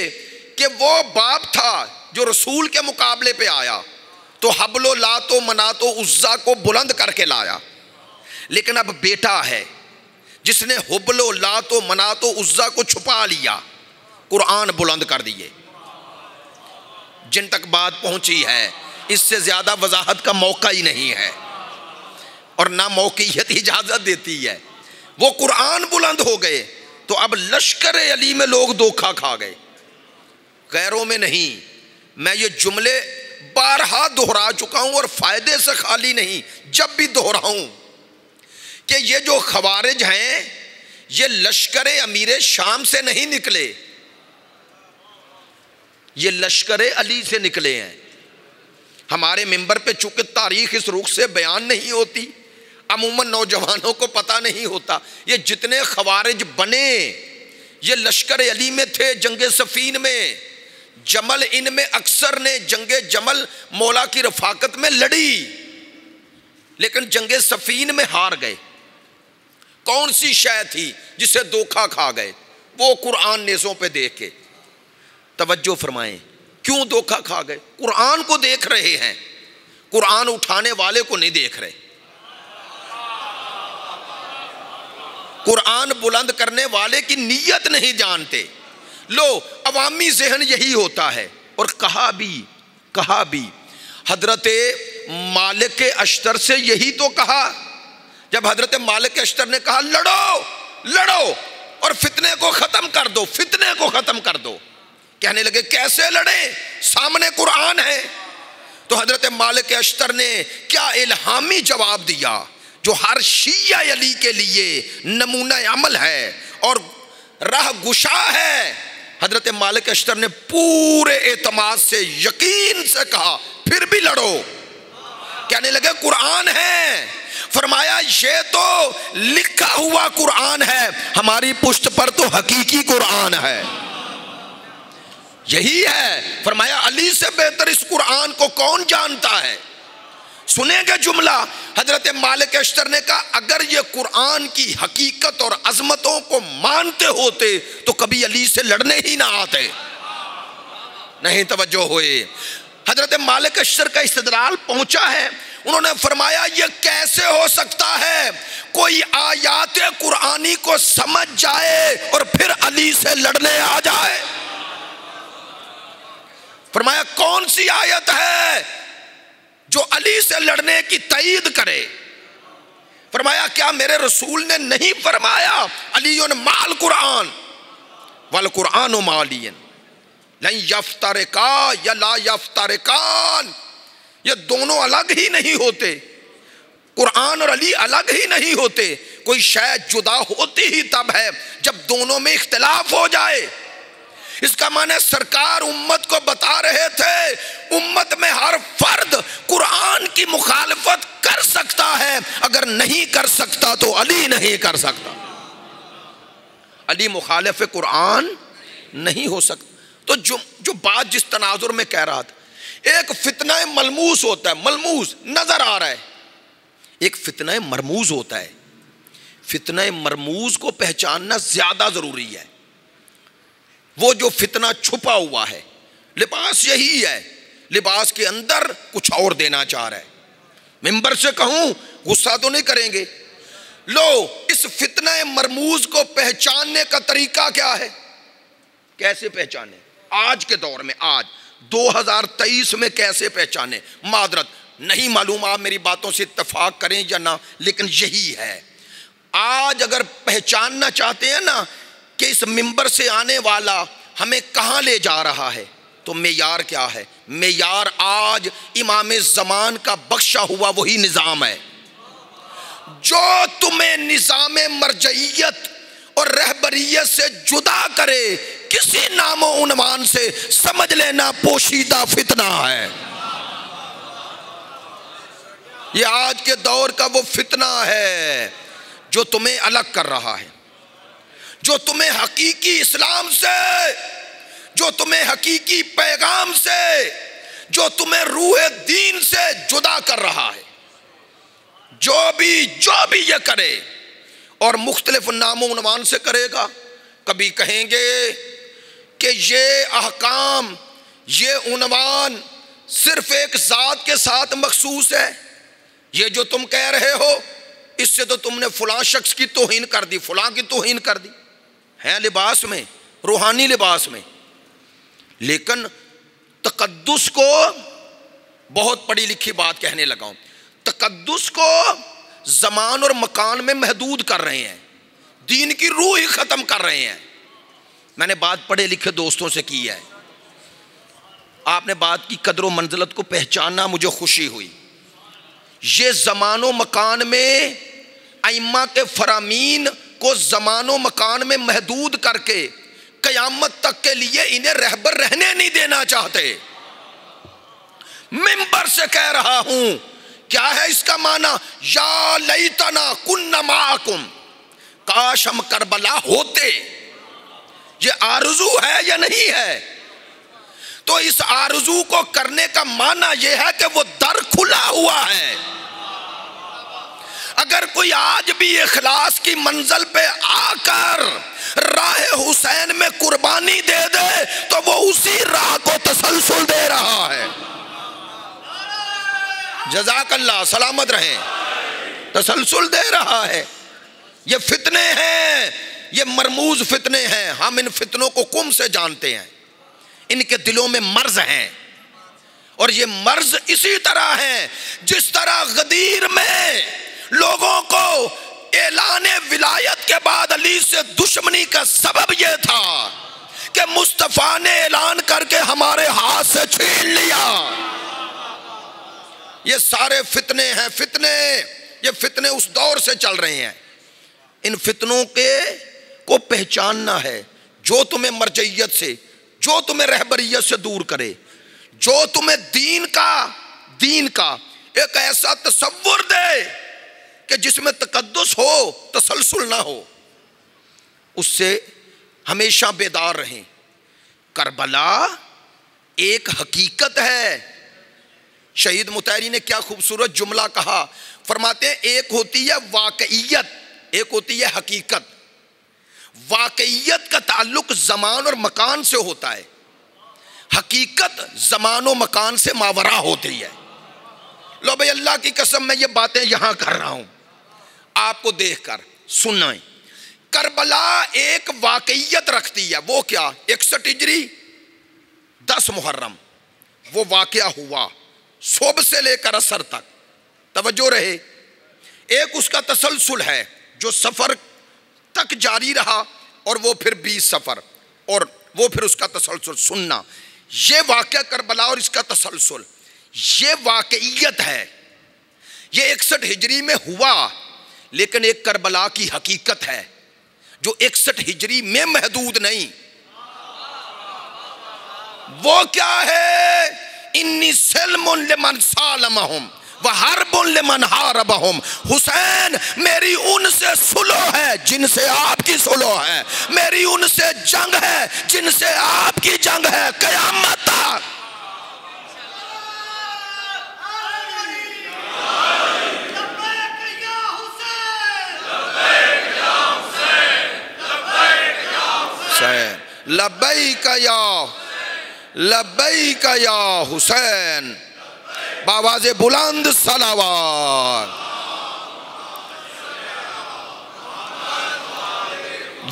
کہ وہ باپ تھا جو رسول کے مقابلے پہ آیا تو حبل و لات و منات و عزا کو بلند کر کے لایا، لیکن اب بیٹا ہے جس نے حبل و لات و منات و عزا کو چھپا لیا، قرآن بلند کر دیے۔ جن تک بات پہنچی ہے اس سے زیادہ وضاحت کا موقع ہی نہیں ہے، اور نہ موقعیت اجازت دیتی ہے۔ وہ قرآن بلند ہو گئے تو اب لشکر علی میں لوگ دھوکہ کھا گئے، غیروں میں نہیں۔ میں یہ جملے بارہا دہرا چکا ہوں اور فائدے سے خالی نہیں، جب بھی دہراؤں کہ یہ جو خوارج ہیں یہ لشکر امیر شام سے نہیں نکلے، یہ لشکر علی سے نکلے ہیں۔ ہمارے منبر پہ چونکہ تاریخ اس رخ سے بیان نہیں ہوتی، عموماً نوجوانوں کو پتہ نہیں ہوتا، یہ جتنے خوارج بنے یہ لشکر علی میں تھے۔ جنگ صفین میں جمل ان میں اکثر نے جنگ جمل مولا کی رفاقت میں لڑی، لیکن جنگ صفین میں ہار گئے۔ کون سی شے تھی جسے دھوکہ کھا گئے؟ وہ قرآن نیزوں پہ دیکھ کے۔ توجہ فرمائیں، کیوں دھوکہ کھا گئے؟ قرآن کو دیکھ رہے ہیں، قرآن اٹھانے والے کو نہیں دیکھ رہے، قرآن بلند کرنے والے کی نیت نہیں جانتے۔ لو عوامی ذہن یہی ہوتا ہے۔ اور کہا بھی حضرت مالک اشتر سے یہی تو کہا، جب حضرت مالک اشتر نے کہا لڑو اور فتنے کو ختم کر دو، فتنے کو ختم کر دو، کہنے لگے کیسے لڑیں، سامنے قرآن ہے۔ تو حضرت مالک اشتر نے کیا الہامی جواب دیا جو ہر شیعہ علی کے لیے نمونہ عمل ہے اور راہ گشا ہے۔ حضرت مالک اشتر نے پورے اعتماد سے یقین سے کہا پھر بھی لڑو، کہنے لگے قرآن ہے، فرمایا یہ تو لکھا ہوا قرآن ہے، ہماری پشت پر تو حقیقی قرآن ہے، یہی ہے۔ فرمایا علی سے بہتر اس قرآن کو کون جانتا ہے؟ سنیں گے جملہ، حضرت مالک اشتر نے کہا اگر یہ قرآن کی حقیقت اور عظمتوں کو مانتے ہوتے تو کبھی علی سے لڑنے ہی نہ آتے۔ نہیں توجہ ہوئے، حضرت مالک اشتر کا استدلال پہنچا ہے، انہوں نے فرمایا یہ کیسے ہو سکتا ہے کوئی آیات قرآنی کو سمجھ جائے اور پھر علی سے لڑنے آ جائے؟ فرمایا کون سی آیت ہے جو علی سے لڑنے کی تائید کرے؟ فرمایا کیا میرے رسول نے نہیں فرمایا علی مال قرآن والقرآن مالی لن یفترقا یا لا یفترقان، یہ دونوں الگ ہی نہیں ہوتے، قرآن اور علی الگ ہی نہیں ہوتے، کوئی شے جدا ہوتی ہی تب ہے جب دونوں میں اختلاف ہو جائے۔ اس کا معنی سرکار امت کو بتا رہے تھے امت میں ہر فرد قرآن کی مخالفت کر سکتا ہے، اگر نہیں کر سکتا تو علی نہیں کر سکتا، علی مخالف قرآن نہیں ہو سکتا۔ تو جو بات جس تناظر میں کہہ رہا تھا، ایک فتنہ ملموس ہوتا ہے، ملموس نظر آ رہا ہے، ایک فتنہ مرموز ہوتا ہے۔ فتنہ مرموز کو پہچاننا زیادہ ضروری ہے۔ وہ جو فتنہ چھپا ہوا ہے، لباس یہی ہے، لباس کے اندر کچھ اور دینا چاہ رہا ہے۔ ممبر سے کہوں غصہ تو نہیں کریں گے؟ لو اس فتنہ مرموز کو پہچاننے کا طریقہ کیا ہے؟ کیسے پہچانے؟ آج کے دور میں، آج 2023 میں کیسے پہچانے؟ معذرت نہیں معلوم آپ میری باتوں سے اتفاق کریں یا نہ، لیکن یہی ہے۔ آج اگر پہچاننا چاہتے ہیں نا کہ اس ممبر سے آنے والا ہمیں کہاں لے جا رہا ہے، تو معیار کیا ہے؟ معیار آج امام زمان کا بخشا ہوا وہی نظام ہے جو تمہیں نظام مرجعیت اور رہبریت سے جدا کرے، کسی نام و عنوان سے سمجھ لینا پوشیدہ فتنہ ہے۔ یہ آج کے دور کا وہ فتنہ ہے جو تمہیں الگ کر رہا ہے، جو تمہیں حقیقی اسلام سے، جو تمہیں حقیقی پیغام سے، جو تمہیں روح دین سے جدا کر رہا ہے۔ جو بھی یہ کرے اور مختلف نام و عنوان سے کرے گا، کبھی کہیں گے کہ یہ احکام، یہ عنوان صرف ایک ذات کے ساتھ مخصوص ہے، یہ جو تم کہہ رہے ہو اس سے تو تم نے فلاں شخص کی توہین کر دی، فلاں کی توہین کر دی، ہے لباس میں، روحانی لباس میں۔ لیکن تقدس کو، بہت پڑھی لکھی بات کہنے لگا ہوں، تقدس کو زمان اور مکان میں محدود کر رہے ہیں، دین کی روح ہی ختم کر رہے ہیں۔ میں نے بات پڑھے لکھے دوستوں سے کی ہے، آپ نے بات کی قدر و منزلت کو پہچاننا، مجھے خوشی ہوئی۔ یہ زمان و مکان میں ائمہ کے فرامین کو زمان و مکان میں محدود کر کے قیامت تک کے لیے انہیں رہبر رہنے نہیں دینا چاہتے۔ ممبر سے کہہ رہا ہوں، کیا ہے اس کا معنی؟ یا لیتنا کننا معکم، کاش ہم کربلا ہوتے۔ یہ آرزو ہے یا نہیں ہے؟ تو اس آرزو کو کرنے کا معنی یہ ہے کہ وہ در کھلا ہوا ہے۔ اگر کوئی آج بھی اخلاص کی منزل پہ آ کر راہ حسین میں قربانی دے دے تو وہ اسی راہ کو تسلسل دے رہا ہے۔ جزاک اللہ، سلامت رہیں، تسلسل دے رہا ہے۔ یہ فتنے ہیں، یہ مرموز فتنے ہیں، ہم ان فتنوں کو کم سے جانتے ہیں، ان کے دلوں میں مرض ہیں، اور یہ مرض اسی طرح ہیں جس طرح غدیر میں لوگوں کو اعلان ولایت کے بعد علی سے دشمنی کا سبب یہ تھا کہ مصطفیٰ نے اعلان کر کے ہمارے ہاتھ سے چھین لیا۔ یہ سارے فتنے ہیں، یہ فتنے اس دور سے چل رہے ہیں۔ ان فتنوں کو پہچاننا ہے، جو تمہیں مرجعیت سے، جو تمہیں رہبریت سے دور کرے، جو تمہیں دین کا ایک ایسا تصور دے کہ جس میں تقدس ہو، تسلسل نہ ہو، اس سے ہمیشہ بیدار رہیں۔ کربلا ایک حقیقت ہے۔ شہید مطہری نے کیا خوبصورت جملہ کہا، فرماتے ہیں ایک ہوتی ہے واقعیت، ایک ہوتی ہے حقیقت۔ واقعیت کا تعلق زمان اور مکان سے ہوتا ہے، حقیقت زمان و مکان سے ماورا ہوتی ہے۔ لو بھائی اللہ کی قسم میں یہ باتیں یہاں کر رہا ہوں، آپ کو دیکھ کر سنائیں۔ کربلا ایک واقعیت رکھتی ہے، وہ کیا؟ 61 ہجری 10 محرم وہ واقعہ ہوا، صبح سے لے کر عصر تک، توجہ رہے۔ ایک اس کا تسلسل ہے جو سفر تک جاری رہا، اور وہ پھر 20 سفر، اور وہ پھر اس کا تسلسل سننا۔ یہ واقعہ کربلا اور اس کا تسلسل، یہ واقعیت ہے۔ یہ 61 ہجری میں ہوا، لیکن ایک کربلا کی حقیقت ہے جو 61 ہجری میں محدود نہیں۔ وہ کیا ہے؟ انی سلم لمن سالمہم وحرب لمن حاربہم۔ حسین میری ان سے صلح ہے جن سے آپ کی صلح ہے، میری ان سے جنگ ہے جن سے آپ کی جنگ ہے، قیامت تک۔ لبیک یا لبیک یا حسین، بآواز بلند صلوات۔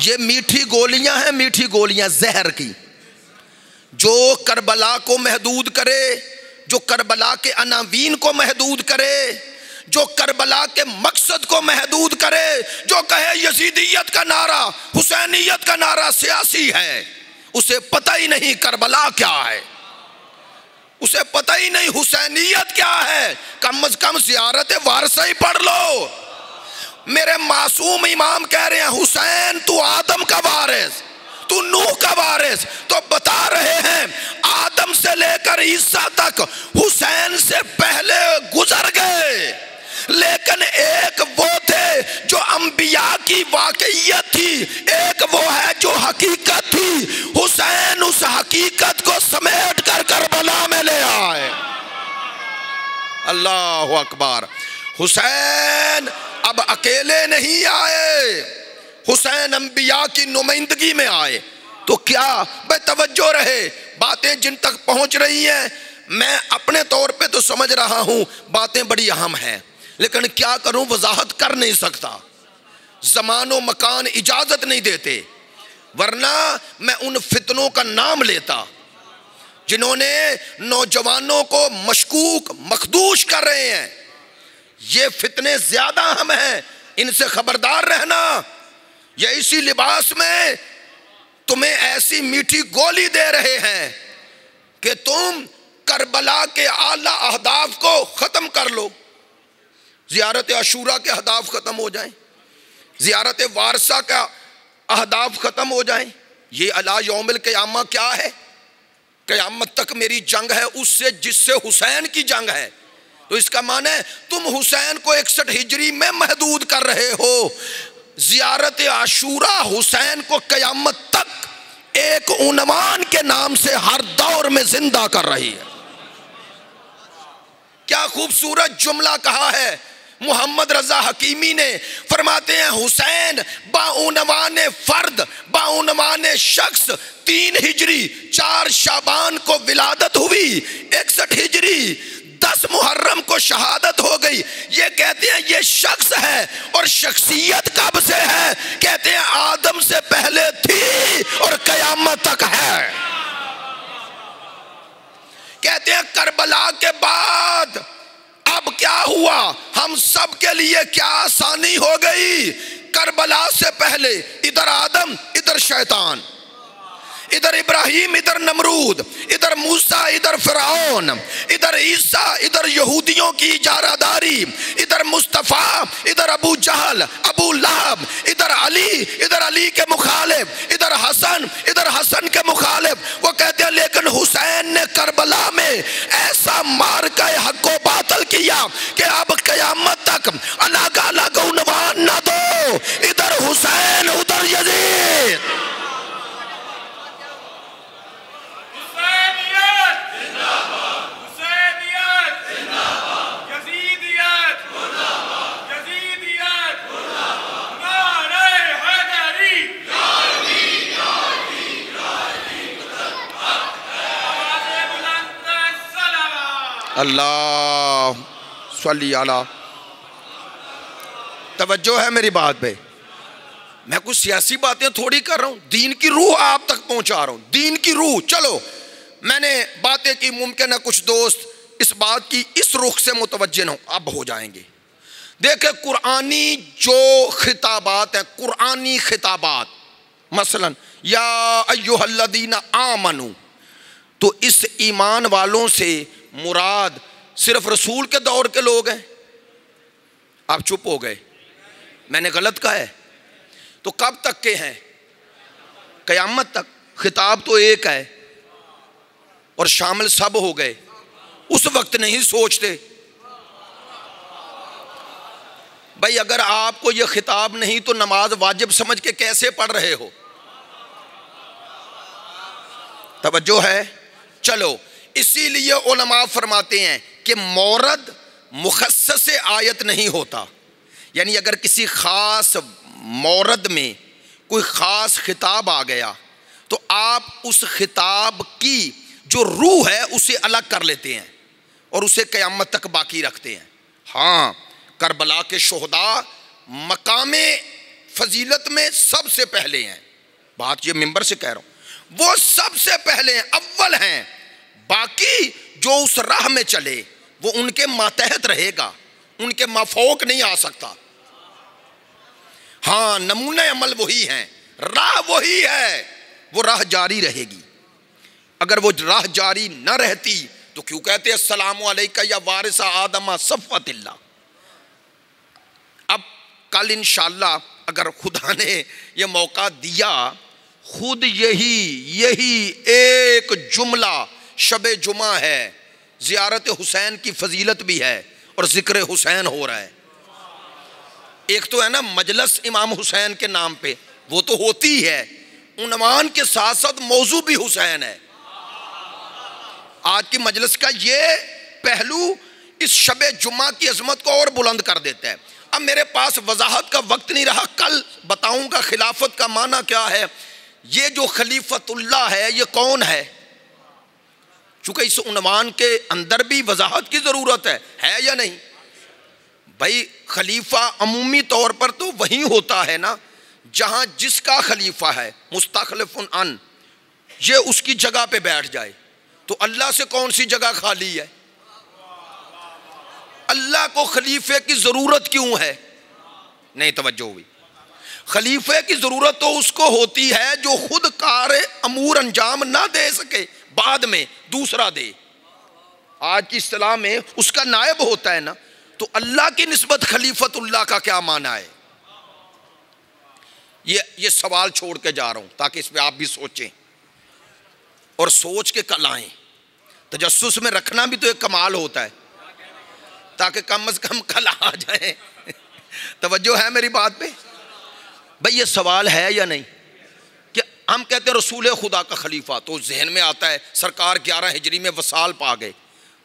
یہ میٹھی گولیاں ہیں، میٹھی گولیاں زہر کی، جو کربلا کو محدود کرے، جو کربلا کے عناوین کو محدود کرے، جو کربلا کے مقصد کو محدود کرے، جو کہے یزیدیت کا نعرہ، حسینیت کا نعرہ سیاسی ہے، اسے پتہ ہی نہیں کربلا کیا ہے، اسے پتہ ہی نہیں حسینیت کیا ہے۔ کم از کم زیارت وارثہ ہی پڑھ لو۔ میرے معصوم امام کہہ رہے ہیں حسین تو آدم کا وارث، تو نوح کا وارث، تو بتا رہے ہیں آدم سے لے کر عیسیٰ تک حسین سے پہلے گزر گئے، لیکن ایک وہ تھے جو انبیاء کی واقعیت تھی، ایک وہ ہے جو حقیقت تھی۔ حسین اس حقیقت کو سمیٹ کر کربلا میں لے آئے۔ اللہ اکبر۔ حسین اب اکیلے نہیں آئے، حسین انبیاء کی نمائندگی میں آئے۔ تو کیا بھائی توجہ رہے، باتیں جن تک پہنچ رہی ہیں میں اپنے طور پہ تو سمجھ رہا ہوں باتیں بڑی اہم ہیں، لیکن کیا کروں، وضاحت کر نہیں سکتا، زمان و مکان اجازت نہیں دیتے، ورنہ میں ان فتنوں کا نام لیتا جنہوں نے نوجوانوں کو مشکوک مخدوش کر رہے ہیں۔ یہ فتنے زیادہ اہم ہیں، ان سے خبردار رہنا۔ یہ اسی لباس میں تمہیں ایسی میٹھی گولی دے رہے ہیں کہ تم کربلا کے اعلیٰ اہداف کو ختم کر لو، زیارت عاشورہ کے اہداف ختم ہو جائیں، زیارت وارثہ کا اہداف ختم ہو جائیں۔ یہ الی یوم القیامہ کیا ہے؟ قیامت تک میری جنگ ہے اس سے جس سے حسین کی جنگ ہے۔ تو اس کا معنی ہے تم حسین کو 61 ہجری میں محدود کر رہے ہو، زیارت عاشورہ حسین کو قیامت تک ایک عنوان کے نام سے ہر دور میں زندہ کر رہی ہے۔ کیا خوبصورت جملہ کہا ہے محمد رضا حکیمی نے، فرماتے ہیں حسین باعنوان فرد، باعنوان شخص 3 ہجری 4 شعبان کو ولادت ہوئی، 61 ہجری 10 محرم کو شہادت ہو گئی۔ یہ کہتے ہیں یہ شخص ہے، اور شخصیت کب سے ہے؟ کہتے ہیں آدم سے پہلے تھی اور قیامت تک ہے۔ کہتے ہیں کربلا کے بعد اب کیا ہوا؟ ہم سب کے لیے کیا آسانی ہو گئی؟ کربلا سے پہلے ادھر آدم، ادھر شیطان، ادھر ابراہیم، ادھر نمرود، ادھر موسیٰ، ادھر فرعون، ادھر عیسیٰ، ادھر یہودیوں کی اجارہ داری، ادھر مصطفیٰ، ادھر ابو جہل، ابو لہب، ادھر علی کے مخالف، ادھر حسن کے مخالف۔ وہ کہتے ہیں لیکن حسین نے کربلا میں ایسا مارکہ حق و باطل کیا کہ اب قیامت تک الگ الگ اللہ صلی علی. توجہ ہے میری بات پہ؟ میں کچھ سیاسی باتیں تھوڑی کر رہا ہوں، دین کی روح آپ تک پہنچا رہا ہوں، دین کی روح. چلو میں نے باتیں کی، ممکن ہے کچھ دوست اس بات کی اس رخ سے متوجہ نہ ہو، اب ہو جائیں گے. دیکھیں قرآنی جو خطابات ہیں، قرآنی خطابات، مثلا یا ایھا الذین آمنو، تو اس ایمان والوں سے مراد صرف رسول کے دور کے لوگ ہیں؟ آپ چپ ہو گئے، میں نے غلط کہا ہے؟ تو کب تک کے ہیں؟ قیامت تک. خطاب تو ایک ہے اور شامل سب ہو گئے. اس وقت نہیں سوچتے بھائی اگر آپ کو یہ خطاب نہیں تو نماز واجب سمجھ کے کیسے پڑھ رہے ہو؟ توجہ ہے؟ چلو اسی لیے علماء فرماتے ہیں کہ مورد مخصص سے آیت نہیں ہوتا. یعنی اگر کسی خاص مورد میں کوئی خاص خطاب آ گیا تو آپ اس خطاب کی جو روح ہے اسے الگ کر لیتے ہیں اور اسے قیامت تک باقی رکھتے ہیں. ہاں کربلا کے شہداء مقام فضیلت میں سب سے پہلے ہیں، بات یہ منبر سے کہہ رہا ہوں، وہ سب سے پہلے ہیں، اول ہیں. باقی جو اس راہ میں چلے وہ ان کے ماتحت رہے گا، ان کے مافوق نہیں آ سکتا. ہاں نمونہ عمل وہی ہیں، راہ وہی ہے، وہ راہ جاری رہے گی. اگر وہ راہ جاری نہ رہتی تو کیوں کہتے ہیں السلام علیکہ یا وارث آدم صفوۃ اللہ. اب کل انشاءاللہ اگر خدا نے یہ موقع دیا، خود یہی ایک جملہ شب جمعہ ہے، زیارت حسین کی فضیلت بھی ہے اور ذکر حسین ہو رہا ہے. ایک تو ہے نا مجلس امام حسین کے نام پہ، وہ تو ہوتی ہے، عنوان کے ساتھ ساتھ موضوع بھی حسین ہے. آج کی مجلس کا یہ پہلو اس شب جمعہ کی عظمت کو اور بلند کر دیتا ہے. اب میرے پاس وضاحت کا وقت نہیں رہا، کل بتاؤں گا خلافت کا معنی کیا ہے. یہ جو خلیفت اللہ ہے یہ کون ہے؟ چونکہ اس عنوان کے اندر بھی وضاحت کی ضرورت ہے یا نہیں؟ بھائی خلیفہ عمومی طور پر تو وہی ہوتا ہے نا جہاں جس کا خلیفہ ہے مستخلف ان، یہ اس کی جگہ پہ بیٹھ جائے. تو اللہ سے کون سی جگہ خالی ہے؟ اللہ کو خلیفے کی ضرورت کیوں ہے؟ نہیں توجہ ہوئی. خلیفے کی ضرورت تو اس کو ہوتی ہے جو خود کار امور انجام نہ دے سکے، بعد میں دوسرا دے. آج کی اصطلاح میں اس کا نائب ہوتا ہے نا. تو اللہ کی نسبت خلیفت اللہ کا کیا معنی ہے؟ یہ سوال چھوڑ کے جا رہا ہوں تاکہ اس پہ آپ بھی سوچیں اور سوچ کے کل آئیں. تجسس میں رکھنا بھی تو ایک کمال ہوتا ہے تاکہ کم از کم کل آ جائیں. توجہ ہے میری بات پہ؟ بھئی یہ سوال ہے یا نہیں کہ ہم کہتے ہیں رسول خدا کا خلیفہ، تو ذہن میں آتا ہے سرکار 11 ہجری میں وصال پا گئے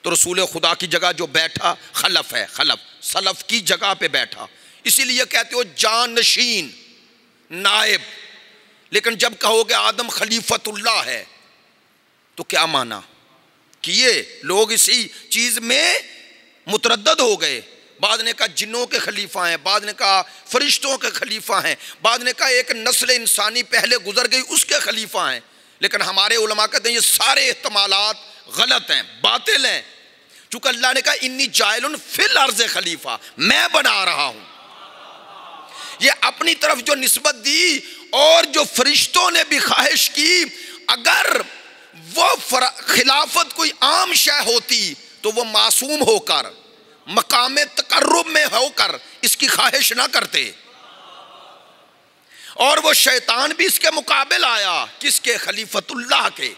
تو رسول خدا کی جگہ جو بیٹھا خلف ہے، خلف سلف کی جگہ پہ بیٹھا، اسی لیے کہتے ہو جانشین، نائب. لیکن جب کہو گے آدم خلیفت اللہ ہے تو کیا مانا؟ کہ یہ لوگ اسی چیز میں متردد ہو گئے. بعض نے کہا جنوں کے خلیفہ ہیں، بعض نے کہا فرشتوں کے خلیفہ ہیں، بعض نے کہا ایک نسل انسانی پہلے گزر گئی اس کے خلیفہ ہیں. لیکن ہمارے علماء کہتے ہیں یہ سارے احتمالات غلط ہیں، باطل ہیں. چونکہ اللہ نے کہا انی جائل فی الارض خلیفہ، میں بنا رہا ہوں. یہ اپنی طرف جو نسبت دی اور جو فرشتوں نے بھی خواہش کی، اگر وہ خلافت کوئی عام شے ہوتی تو وہ معصوم ہو کر مقام تقرب میں ہو کر اس کی خواہش نہ کرتے. اور وہ شیطان بھی اس کے مقابل آیا، کس کے؟ خلیفت اللہ کے.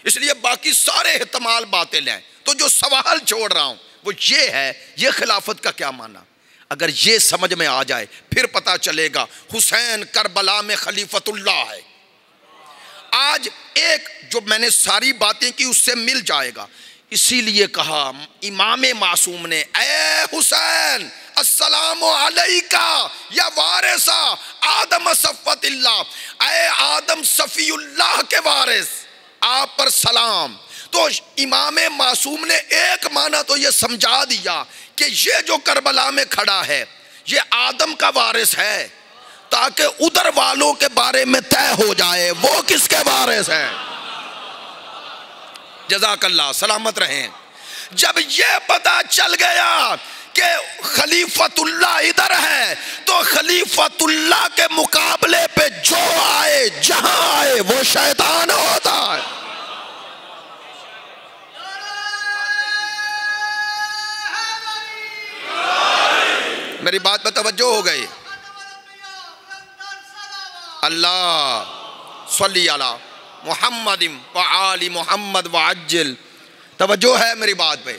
اس لیے باقی سارے احتمال باطل ہیں. تو جو سوال چھوڑ رہا ہوں وہ یہ ہے، یہ خلافت کا کیا معنی؟ اگر یہ سمجھ میں آ جائے پھر پتا چلے گا حسین کربلا میں خلیفت اللہ ہے. آج ایک جو میں نے ساری باتیں کی اس سے مل جائے گا. اسی لیے کہا امام معصوم نے اے حسین السلام علیکہ یا وارث آدم صفوۃ اللہ، اے آدم صفی اللہ کے وارث، آپ پر سلام. تو امام معصوم نے ایک معنی تو یہ سمجھا دیا کہ یہ جو کربلا میں کھڑا ہے یہ آدم کا وارث ہے، تاکہ ادھر والوں کے بارے میں طے ہو جائے وہ کس کے وارث ہے۔ جزاک اللہ، سلامت رہیں۔ جب یہ پتہ چل گیا کہ خلیفۃ اللہ ادھر ہے تو خلیفۃ اللہ کے مقابلے پہ جو آئے جہاں آئے وہ شیطان ہوتا ہے۔ میری بات پہ توجہ ہو گئی؟ اللہ صلی علی محمد وآل محمد وعجل، توجہ ہے میری بات پہ؟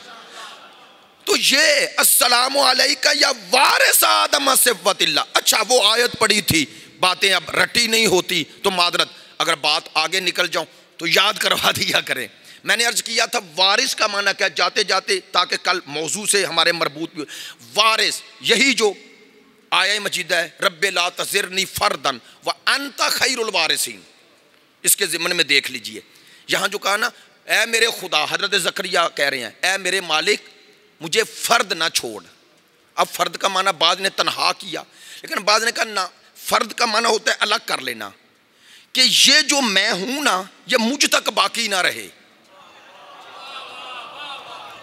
تو یہ السلام علیکہ یا وارث آدم صفوت اللہ، اچھا وہ آیت پڑھی تھی، باتیں اب رٹی نہیں ہوتی تو معذرت، اگر بات آگے نکل جاؤں تو یاد کروا دیا کریں۔ میں نے عرض کیا تھا وارث کا معنی کیا، جاتے جاتے تاکہ کل موضوع سے ہمارے مربوط بھی، وارث یہی جو آیہ مجیدہ ہے، رب لا تذرنی فردن وانت خیر الوارثین، اس کے ضمن میں دیکھ لیجئے یہاں جو کہا نا، اے میرے خدا، حضرت زکریا کہہ رہے ہیں اے میرے مالک مجھے فرد نہ چھوڑ۔ اب فرد کا معنی بعض نے تنہا کیا، لیکن بعض نے کہا نہ، فرد کا معنی ہوتا ہے الگ کر لینا، کہ یہ جو میں ہوں نا یہ مجھ تک باقی نہ رہے،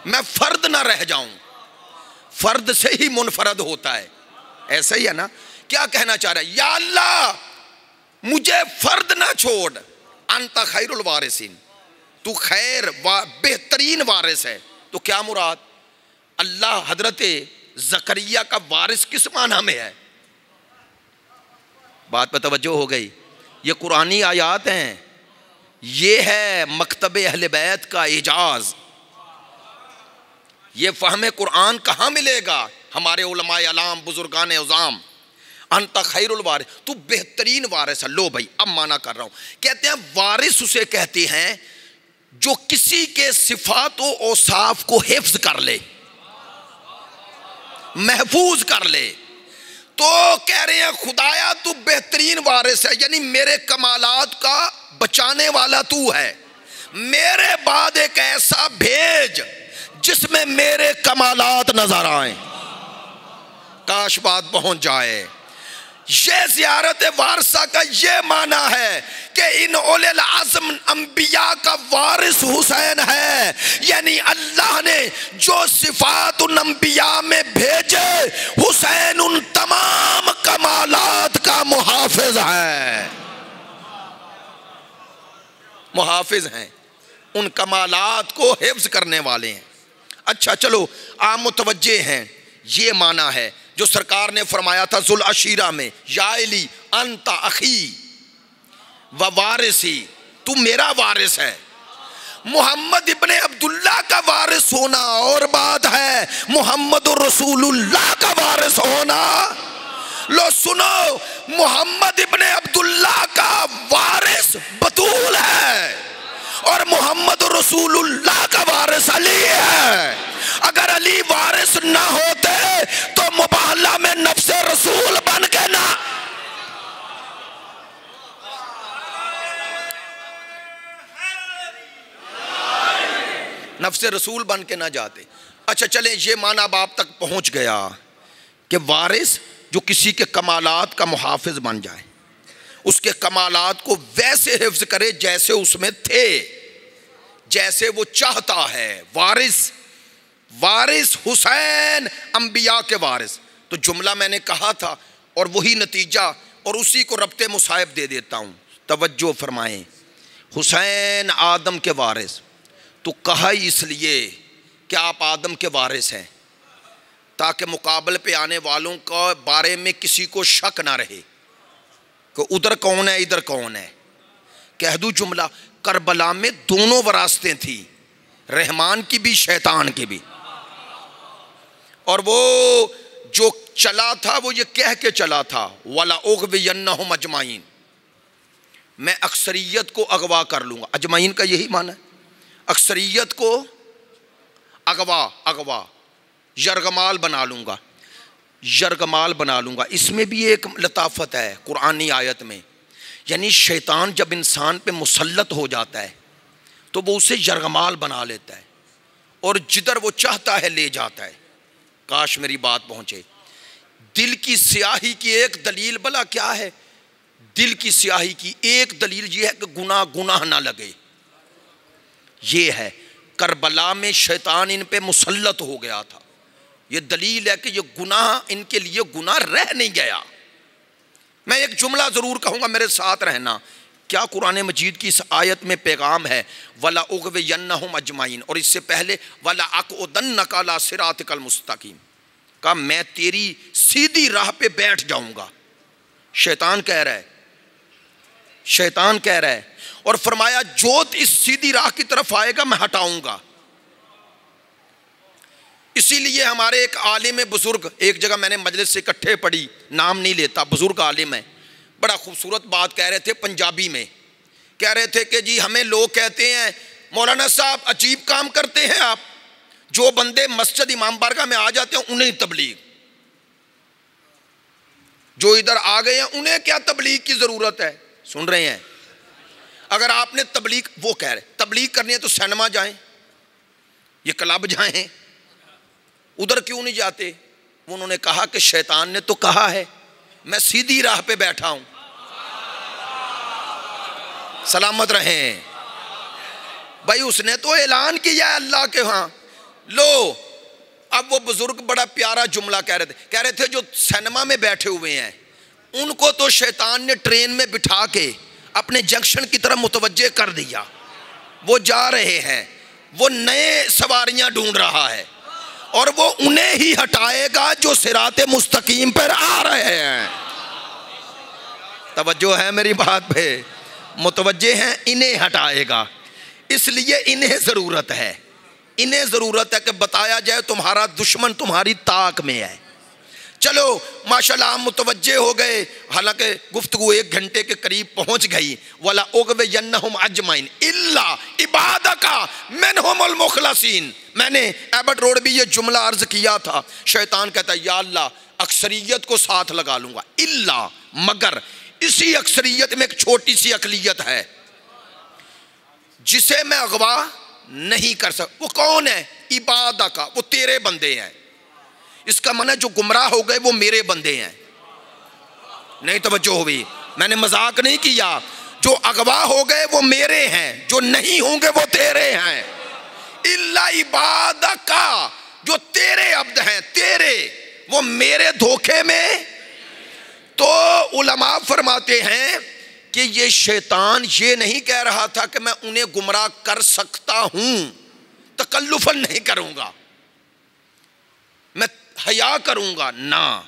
میں فرد نہ رہ جاؤں، فرد سے ہی منفرد ہوتا ہے، ایسا ہی ہے نا؟ کیا کہنا چاہ رہا ہے؟ یا اللہ مجھے فرد نہ چھوڑ، انت خیر الوارثین، تو خیر بہترین وارث ہے۔ تو کیا مراد؟ اللہ حضرت زکریہ کا وارث کس معنی میں ہے؟ بات پہ توجہ ہو گئی؟ یہ قرآنی آیات ہیں، یہ ہے مکتب اہل بیت کا اعجاز۔ یہ فہم قرآن کہاں ملے گا؟ ہمارے علماء اعلام، بزرگان عظام، انت خیر الوارث، تو بہترین وارث ہے۔ لو بھائی اب معنی کر رہا ہوں، کہتے ہیں وارث اسے کہتے ہیں جو کسی کے صفات و اوصاف کو حفظ کر لے، محفوظ کر لے۔ تو کہہ رہے ہیں خدایا تو بہترین وارث ہے، یعنی میرے کمالات کا بچانے والا تو ہے، میرے بعد ایک ایسا بھیج جس میں میرے کمالات نظر آئیں۔ کاش بات پہنچ جائے۔ یہ زیارت وارثہ کا یہ معنی ہے کہ ان اولے العزم انبیاء کا وارث حسین ہے، یعنی اللہ نے جو صفات ان انبیاء میں بھیجے حسین ان تمام کمالات کا محافظ ہے، محافظ ہیں، ان کمالات کو حفظ کرنے والے ہیں۔ اچھا چلو آپ متوجہ ہیں، یہ معنی ہے جو سرکار نے فرمایا تھا ذوالعشیرہ میں، یا علی انت اخی و وارثی، تو میرا وارث ہے۔ محمد ابن عبداللہ کا وارث ہونا اور بات ہے، محمد رسول اللہ کا وارث ہونا۔ لو سنو، محمد ابن عبداللہ کا وارث بطول ہے اور محمد رسول اللہ کا وارث علی ہے۔ اگر علی وارث نہ ہوتے تو مباہلہ میں نفس رسول بن کے نہ، نفس رسول بن کے نہ جاتے۔ اچھا چلیں یہ معنی اب آپ تک پہنچ گیا کہ وارث جو کسی کے کمالات کا محافظ بن جائے، اس کے کمالات کو ویسے حفظ کرے جیسے اس میں تھے، جیسے وہ چاہتا ہے۔ وارث، وارث حسین انبیاء کے وارث۔ تو جملہ میں نے کہا تھا اور وہی نتیجہ اور اسی کو ربط مصائب دے دیتا ہوں، توجہ فرمائیں۔ حسین آدم کے وارث، تو کہا ہی اس لیے کہ آپ آدم کے وارث ہیں تاکہ مقابل پہ آنے والوں کا بارے میں کسی کو شک نہ رہے کہ ادھر کون ہے ادھر کون ہے۔ کہہ دوں جملہ، کربلا میں دونوں وراثتیں تھیں، رحمان کی بھی شیطان کی بھی، اور وہ جو چلا تھا وہ یہ کہہ کے چلا تھا وَلَأُغْوِيَنَّهُمْ أَجْمَعِينَ، میں اکثریت کو اغوا کر لوں گا۔ اجمعین کا یہی معنی ہے، اکثریت کو اغوا یرغمال بنا لوں گا، یرغمال بنا لوں گا۔ اس میں بھی ایک لطافت ہے قرآنی آیت میں، یعنی شیطان جب انسان پہ مسلط ہو جاتا ہے تو وہ اسے یرغمال بنا لیتا ہے اور جدھر وہ چاہتا ہے لے جاتا ہے۔ کاش میری بات پہنچے۔ دل کی سیاہی کی ایک دلیل بلا کیا ہے؟ دل کی سیاہی کی ایک دلیل یہ ہے کہ گناہ نہ لگے۔ یہ ہے کربلا میں شیطان ان پہ مسلط ہو گیا تھا، یہ دلیل ہے کہ یہ گناہ ان کے لیے گناہ رہ نہیں گیا۔ میں ایک جملہ ضرور کہوں گا، میرے ساتھ رہنا۔ کیا قرآن مجید کی اس آیت میں پیغام ہے وَلَأُغْوِيَنَّهُمْ أَجْمَعِينَ، اور اس سے پہلے وَلَأَقْعُدَنَّكَ عَلَىٰ صِرَاطِكَ الْمُسْتَقِيمِ، کہا میں تیری سیدھی راہ پہ بیٹھ جاؤں گا۔ شیطان کہہ رہا ہے، شیطان کہہ رہا ہے، اور فرمایا جو اس سیدھی راہ کی طرف آئے گا میں ہٹاؤں گا۔ اسی لیے ہمارے ایک عالم بزرگ، ایک جگہ میں نے مجلس سے اکٹھے پڑھی، نام نہیں لیتا، بزرگ عالم ہے، بڑا خوبصورت بات کہہ رہے تھے پنجابی میں۔ کہہ رہے تھے کہ جی ہمیں لوگ کہتے ہیں مولانا صاحب عجیب کام کرتے ہیں آپ، جو بندے مسجد امام بارگاہ میں آ جاتے ہیں انہیں تبلیغ، جو ادھر آ گئے ہیں انہیں کیا تبلیغ کی ضرورت ہے؟ سن رہے ہیں؟ اگر آپ نے تبلیغ، وہ کہہ رہے تبلیغ کرنی ہے تو سینما جائیں، یہ کلب جائیں، ادھر کیوں نہیں جاتے؟ انہوں نے کہا کہ شیطان نے تو کہا ہے میں سیدھی راہ پہ بیٹھا ہوں۔ سلامت رہیں بھائی، اس نے تو اعلان کیا ہے اللہ کے ہاں۔ لو اب وہ بزرگ بڑا پیارا جملہ کہہ رہے تھے جو سینما میں بیٹھے ہوئے ہیں ان کو تو شیطان نے ٹرین میں بٹھا کے اپنے جنکشن کی طرف متوجہ کر دیا، وہ جا رہے ہیں، وہ نئے سواریاں ڈھونڈ رہا ہے اور وہ انہیں ہی ہٹائے گا جو صراط مستقیم پر آ رہے ہیں۔ توجہ ہے میری بات پہ؟ متوجہ ہیں؟ انہیں ہٹائے گا، اس لیے انہیں ضرورت ہے، انہیں ضرورت ہے کہ بتایا جائے تمہارا دشمن تمہاری طاق میں ہے۔ چلو ماشاءاللہ ہم متوجہ ہو گئے، حالانکہ گفتگو 1 گھنٹے کے قریب پہنچ گئی۔ وَلَأُغْوِيَنَّهُمْ أَجْمَعِينَ إِلَّا عِبَادَكَ مِنْهُمُ الْمُخْلَصِينَ۔ میں نے ایبٹ روڈ بھی یہ جملہ عرض کیا تھا، شیطان کہتا ہے یا اللہ اکثریت کو ساتھ لگا لوں گا، الا مگر اسی اکثریت میں ایک چھوٹی سی اقلیت ہے جسے میں اغوا نہیں کر سکتا۔ وہ کون ہے؟ عبادہ، وہ تیرے بندے ہیں۔ اس کا معنی جو گمراہ ہو گئے وہ میرے بندے ہیں۔ نہیں توجہ ہوئی؟ میں نے مذاق نہیں کیا، جو اغوا ہو گئے وہ میرے ہیں، جو نہیں ہوں گے وہ تیرے ہیں۔ الا عبادک، جو تیرے عبد ہیں، تیرے، وہ میرے دھوکے میں۔ تو علماء فرماتے ہیں کہ یہ شیطان یہ نہیں کہہ رہا تھا کہ میں انہیں گمراہ کر سکتا ہوں، تکلفاً نہیں کروں گا، میں حیا کروں گا، نہ،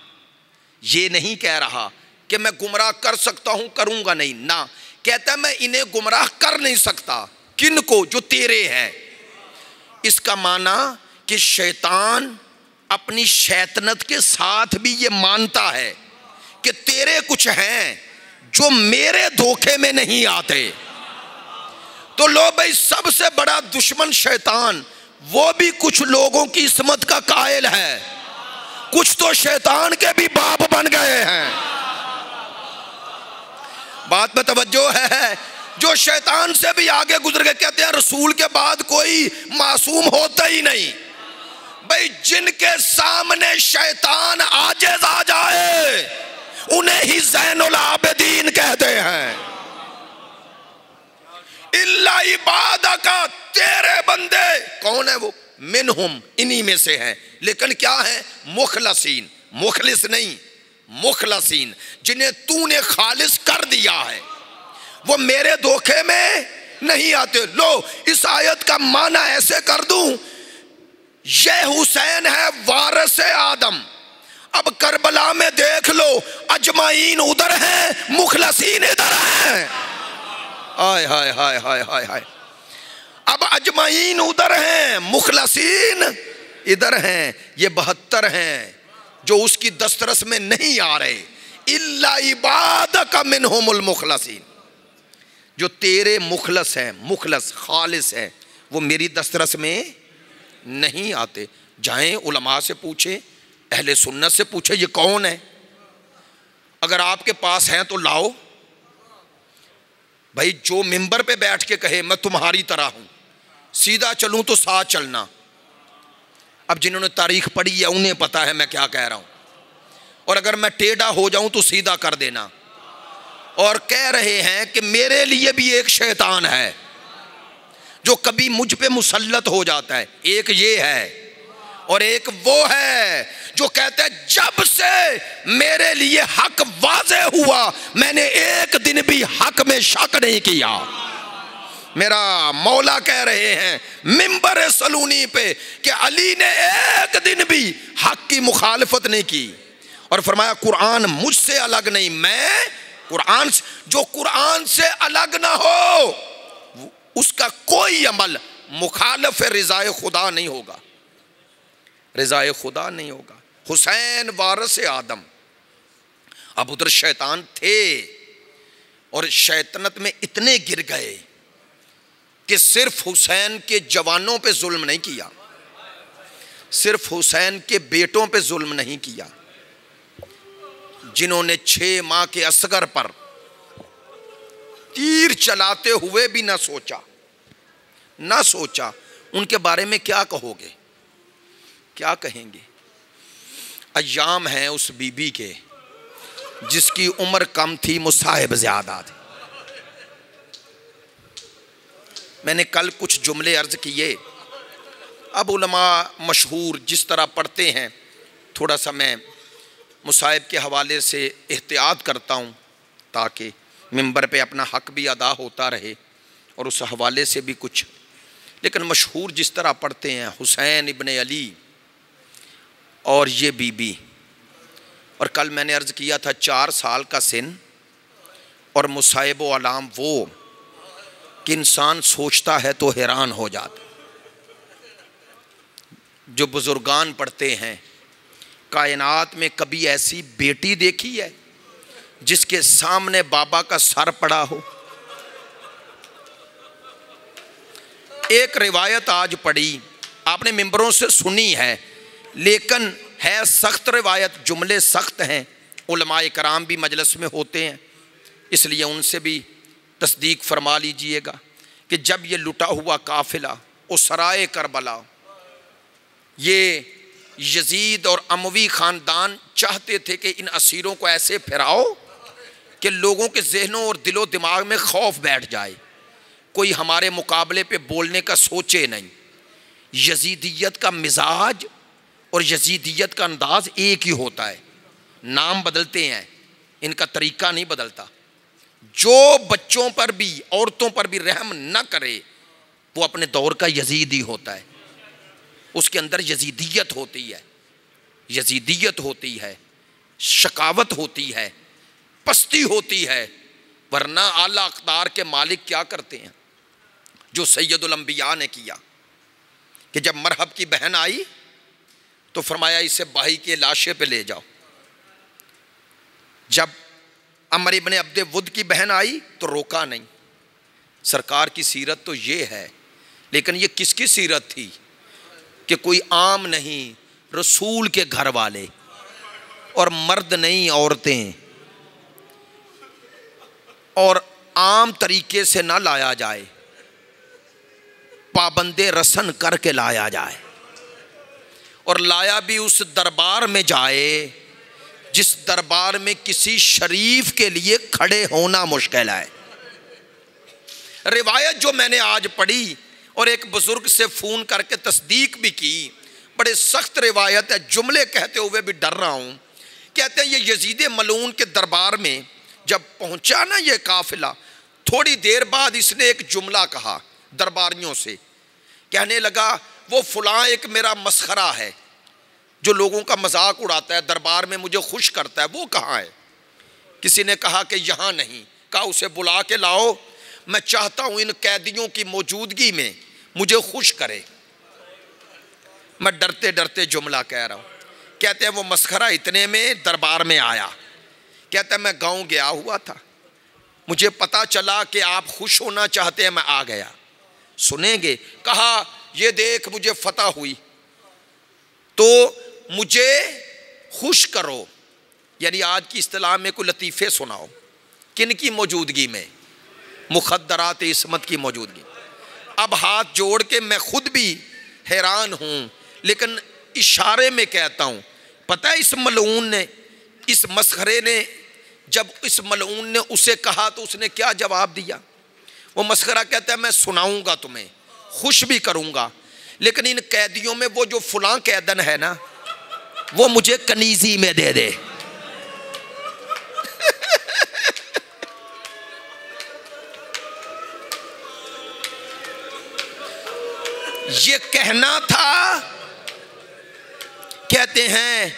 یہ نہیں کہہ رہا کہ میں گمراہ کر سکتا ہوں، کروں گا نہیں، نہ، کہتا ہے میں انہیں گمراہ کر نہیں سکتا۔ کن کو؟ جو تیرے ہیں۔ اس کا معنی کہ شیطان اپنی شیطنت کے ساتھ بھی یہ مانتا ہے کہ تیرے کچھ ہیں جو میرے دھوکے میں نہیں آتے۔ تو لو بھائی، سب سے بڑا دشمن شیطان، وہ بھی کچھ لوگوں کی عصمت کا قائل ہے، کچھ تو شیطان کے بھی باپ بن گئے ہیں۔ بات میں توجہ ہے؟ جو شیطان سے بھی آگے گزر کے کہتے ہیں رسول کے بعد کوئی معصوم ہوتا ہی نہیں۔ بھائی جن کے سامنے شیطان عاجز آ جائے انہیں ہی زین العابدین کہتے ہیں۔ الا عبادک، تیرے بندے کون ہیں؟ وہ منہم، انہی میں سے ہیں، لیکن کیا ہیں؟ مخلصین، مخلص نہیں، مخلصین، جنہیں تو نے خالص کر دیا ہے، وہ میرے دھوکے میں نہیں آتے۔ لو اس آیت کا معنی ایسے کر دوں، یہ حسین ہے وارث آدم، اب کربلا میں دیکھ لو اجمعین ادھر ہیں، مخلصین ادھر ہیں۔ ہائے ہائے ہائے ہائے ہائے ہائے، اب اجمعین ادھر ہیں، مخلصین ادھر ہیں۔ یہ 72 ہیں جو اس کی دسترس میں نہیں آ رہے۔ الا عبادک منہم المخلصین، جو تیرے مخلص ہیں، مخلص خالص ہیں، وہ میری دسترس میں نہیں آتے۔ جائیں علماء سے پوچھیں، اہل سنت سے پوچھیں یہ کون ہے، اگر آپ کے پاس ہیں تو لاؤ۔ بھائی جو منبر پہ بیٹھ کے کہے میں تمہاری طرح ہوں، سیدھا چلوں تو ساتھ چلنا. اب جنہوں نے تاریخ پڑھی ہے انہیں پتا ہے میں کیا کہہ رہا ہوں. اور اگر میں ٹیڑھا ہو جاؤں تو سیدھا کر دینا. اور کہہ رہے ہیں کہ میرے لیے بھی ایک شیطان ہے جو کبھی مجھ پہ مسلط ہو جاتا ہے. ایک یہ ہے اور ایک وہ ہے جو کہتا ہے جب سے میرے لیے حق واضح ہوا میں نے ایک دن بھی حق میں شک نہیں کیا. میرا مولا کہہ رہے ہیں منبر سلونی پہ کہ علی نے ایک دن بھی حق کی مخالفت نہیں کی. اور فرمایا قرآن مجھ سے الگ نہیں, میں قرآن سے, جو قرآن سے الگ نہ ہو اس کا کوئی عمل مخالف رضائے خدا نہیں ہوگا, رضائے خدا نہیں ہوگا. حسین وارث آدم. اب ادھر شیطان تھے اور شیطنت میں اتنے گر گئے کہ صرف حسین کے جوانوں پہ ظلم نہیں کیا, صرف حسین کے بیٹوں پہ ظلم نہیں کیا, جنہوں نے 6 ماہ کے اصغر پر تیر چلاتے ہوئے بھی نہ سوچا ان کے بارے میں کیا کہو گے, کیا کہیں گے؟ ایام ہیں اس بی بی کے جس کی عمر کم تھی مصاحب زیادہ تھے. میں نے کل کچھ جملے عرض کیے. اب علماء مشہور جس طرح پڑھتے ہیں تھوڑا سا میں مصاحب کے حوالے سے احتیاط کرتا ہوں تاکہ منبر پہ اپنا حق بھی ادا ہوتا رہے اور اس حوالے سے بھی کچھ. لیکن مشہور جس طرح پڑھتے ہیں حسین ابن علی اور یہ بی بی, اور کل میں نے عرض کیا تھا 4 سال کا سن اور مصائب و علام وہ کہ انسان سوچتا ہے تو حیران ہو جاتا. جو بزرگان پڑھتے ہیں کائنات میں کبھی ایسی بیٹی دیکھی ہے جس کے سامنے بابا کا سر پڑا ہو؟ ایک روایت آج پڑھی آپ نے ممبروں سے سنی ہے لیکن ہے سخت روایت, جملے سخت ہیں, علماء کرام بھی مجلس میں ہوتے ہیں اس لیے ان سے بھی تصدیق فرما لیجئے گا کہ جب یہ لٹا ہوا قافلہ اسرائے کربلا, یہ یزید اور اموی خاندان چاہتے تھے کہ ان اسیروں کو ایسے پھراؤ کہ لوگوں کے ذہنوں اور دل و دماغ میں خوف بیٹھ جائے, کوئی ہمارے مقابلے پہ بولنے کا سوچے نہیں. یزیدیت کا مزاج اور یزیدیت کا انداز ایک ہی ہوتا ہے, نام بدلتے ہیں ان کا طریقہ نہیں بدلتا. جو بچوں پر بھی عورتوں پر بھی رحم نہ کرے وہ اپنے دور کا یزیدی ہوتا ہے, اس کے اندر یزیدیت ہوتی ہے, یزیدیت ہوتی ہے, شقاوت ہوتی ہے, پستی ہوتی ہے. ورنہ اعلیٰ اقدار کے مالک کیا کرتے ہیں جو سید الانبیاء نے کیا کہ جب مرحب کی بہن آئی تو فرمایا اسے بھائی کے لاشے پہ لے جاؤ. جب عمر ابن عبد ود کی بہن آئی تو روکا نہیں. سرکار کی سیرت تو یہ ہے, لیکن یہ کس کی سیرت تھی کہ کوئی عام نہیں, رسول کے گھر والے, اور مرد نہیں عورتیں, اور عام طریقے سے نہ لایا جائے, پابند رسن کر کے لایا جائے, اور لایا بھی اس دربار میں جائے جس دربار میں کسی شریف کے لیے کھڑے ہونا مشکل ہے. روایت جو میں نے آج پڑھی اور ایک بزرگ سے فون کر کے تصدیق بھی کی, بڑے سخت روایت ہے, جملے کہتے ہوئے بھی ڈر رہا ہوں. کہتے ہیں یہ یزید ملعون کے دربار میں جب پہنچا نا یہ قافلہ, تھوڑی دیر بعد اس نے ایک جملہ کہا درباریوں سے, کہنے لگا وہ فلاں ایک میرا مسخرہ ہے جو لوگوں کا مذاق اڑاتا ہے, دربار میں مجھے خوش کرتا ہے, وہ کہاں ہے؟ کسی نے کہا کہ یہاں نہیں. کہا اسے بلا کے لاؤ, میں چاہتا ہوں ان قیدیوں کی موجودگی میں مجھے خوش کرے. میں ڈرتے ڈرتے جملہ کہہ رہا ہوں. کہتے ہیں وہ مسخرہ اتنے میں دربار میں آیا, کہتا ہے میں گاؤں گیا ہوا تھا, مجھے پتا چلا کہ آپ خوش ہونا چاہتے ہیں, میں آ گیا. سنیں گے؟ کہا یہ دیکھ مجھے فتح ہوئی تو مجھے خوش کرو, یعنی آج کی اصطلاح میں کوئی لطیفے سناؤ. کن کی موجودگی میں؟ مخدرات عصمت کی موجودگی. اب ہاتھ جوڑ کے میں خود بھی حیران ہوں، لیکن اشارے میں کہتا ہوں، پتہ ہے اس ملعون نے، اس مسخرے نے، جب اس ملعون نے اسے کہا تو اس نے کیا جواب دیا؟ وہ مسخرہ کہتا ہے میں سناؤں گا تمہیں، خوش بھی کروں گا، لیکن ان قیدیوں میں وہ جو فلاں قیدن ہے نا، وہ مجھے کنیزی میں دے دے۔ یہ کہنا تھا، کہتے ہیں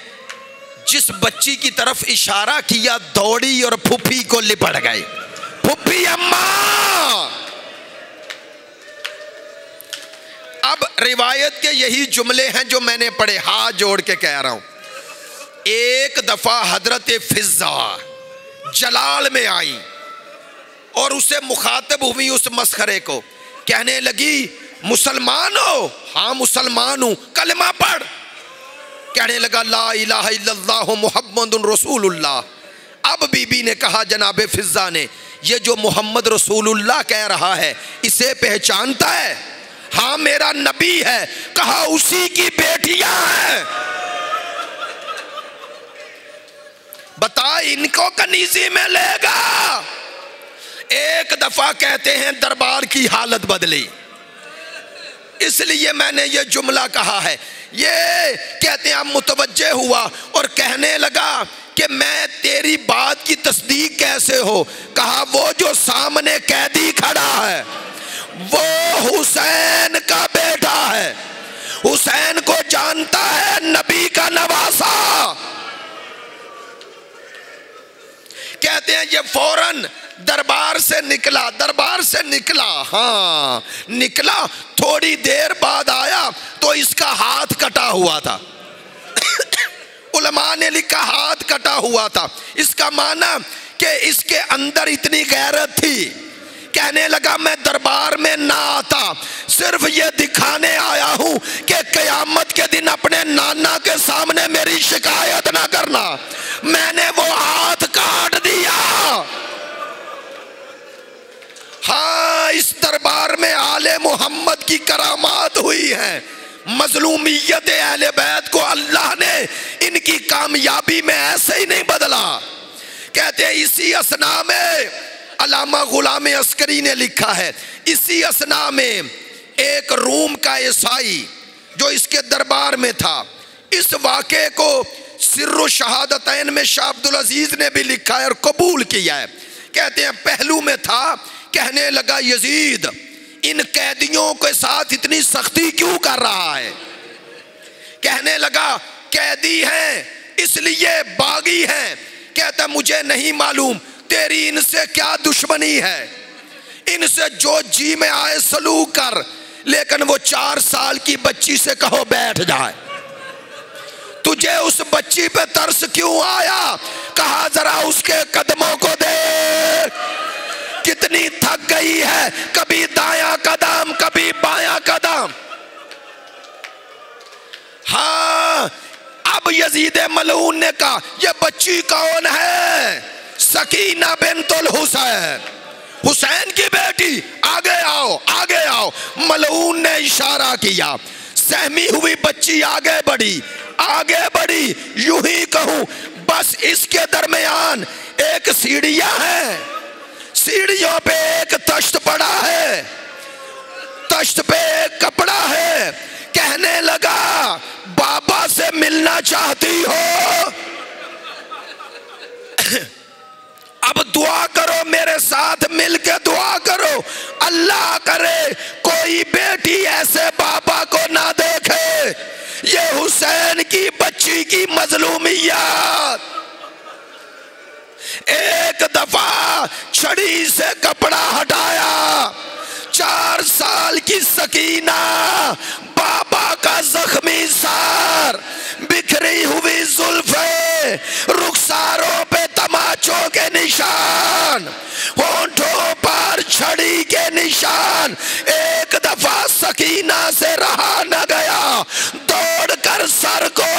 جس بچی کی طرف اشارہ کیا دوڑی اور پھپھی کو لپٹ گئی، پھپھی اماں۔ اب روایت کے یہی جملے ہیں جو میں نے پڑھے، ہاتھ جوڑ کے کہہ رہا ہوں۔ ایک دفعہ حضرت فضہ جلال میں آئی اور اسے مخاطب ہوئی اس مسخرے کو، کہنے لگی مسلمان ہو؟ ہاں مسلمان ہوں۔ کلمہ پڑھ۔ کہنے لگا لا الہ الا اللہ محمد رسول اللہ۔ اب بی بی نے کہا، جناب فضہ نے، یہ جو محمد رسول اللہ کہہ رہا ہے اسے پہچانتا ہے؟ ہاں میرا نبی ہے۔ کہا اسی کی بیٹیاں ہیں، بتا ان کو کنیزی میں لے گا؟ ایک دفعہ کہتے ہیں دربار کی حالت بدلی، اس لیے میں نے یہ جملہ کہا ہے۔ یہ کہتے ہیں اب متوجہ ہوا اور کہنے لگا کہ میں تیری بات کی تصدیق کیسے ہو؟ کہا وہ جو سامنے قیدی کھڑا ہے وہ حسین کا بیٹا ہے، حسین کو جانتا ہے، نبی کا نواسا۔ کہتے ہیں یہ فوراً دربار سے نکلا، دربار سے نکلا، ہاں نکلا، تھوڑی دیر بعد آیا تو اس کا ہاتھ کٹا ہوا تھا۔ علماء نے لکھا ہاتھ کٹا ہوا تھا، اس کا معنی کہ اس کے اندر اتنی غیرت تھی۔ کہنے لگا میں دربار میں نہ آتا، صرف یہ دکھانے آیا ہوں کہ قیامت کے دن اپنے نانا کے سامنے میری شکایت نہ کرنا، میں نے وہ ہاتھ کاٹ دیا۔ ہاں اس دربار میں آل محمد کی کرامات ہوئی ہیں، مظلومیت اہل بیت کو اللہ نے ان کی کامیابی میں ایسے ہی نہیں بدلا۔ کہتے ہیں اسی اثناء میں علامہ غلام عسکری نے لکھا ہے، اسی اثناء میں ایک روم کا عیسائی جو اس کے دربار میں تھا، اس واقعے کو سر الشہادتین میں شاہ عبدالعزیز نے بھی لکھا ہے اور قبول کیا ہے۔ کہتے ہیں پہلو میں تھا، کہنے لگا یزید ان قیدیوں کے ساتھ اتنی سختی کیوں کر رہا ہے؟ کہنے لگا قیدی ہیں اس لیے باغی ہیں۔ کہتا مجھے نہیں معلوم تیری ان سے کیا دشمنی ہے، ان سے جو جی میں آئے سلوک کر، لیکن وہ 4 سال کی بچی سے کہو بیٹھ جائے۔ تجھے اس بچی پہ ترس کیوں آیا؟ کہا ذرا اس کے قدموں کو دیکھ، کتنی تھک گئی ہے، کبھی دایاں قدم کبھی بایاں قدم۔ ہاں اب یزید ملعون نے کہا یہ بچی کون ہے؟ سکینہ بنت الحسین، حسین کی بیٹی، آگے آؤ آگے آؤ۔ ملعون نے اشارہ کیا، سہمی ہوئی بچی آگے بڑھی، آگے بڑھی، یوں ہی کہوں بس اس کے درمیان ایک سیڑھیاں ہیں، سیڑھیوں پہ ایک تشت پڑا ہے، تشت پہ ایک کپڑا ہے۔ کہنے لگا بابا سے ملنا چاہتی ہو؟ اب دعا کرو، میرے ساتھ مل کے دعا کرو، اللہ کرے کوئی بیٹی ایسے بابا کو نہ دیکھے۔ یہ حسین کی بچی کی مظلومیت۔ ایک دفعہ چھڑی سے کپڑا ہٹایا، 4 سال کی سکینہ، بابا کا زخمی سار، بکھری ہوئی زلفیں، رخساروں پہ تماچوں کے نشان، ہونٹوں پر چھڑی کے نشان۔ ایک دفعہ سکینہ سے رہا نہ گیا، دوڑ کر سر کو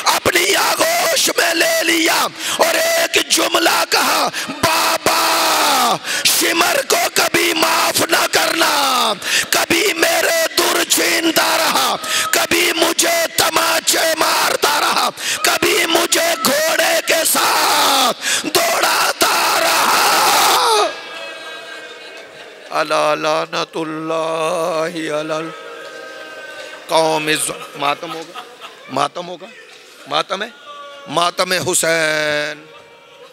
اپنی آغوش میں لے لیا اور ایک جملہ کہا، بابا شمر کو کبھی معاف نہ کرنا، کبھی مجھے تماچے مارتا رہا، کبھی مجھے گھوڑے کے ساتھ دوڑاتا رہا۔ الا لعنت اللہ علی قوم ماتم ہوگا، ماتم ہوگا، ماتم ہے، ماتم حسین۔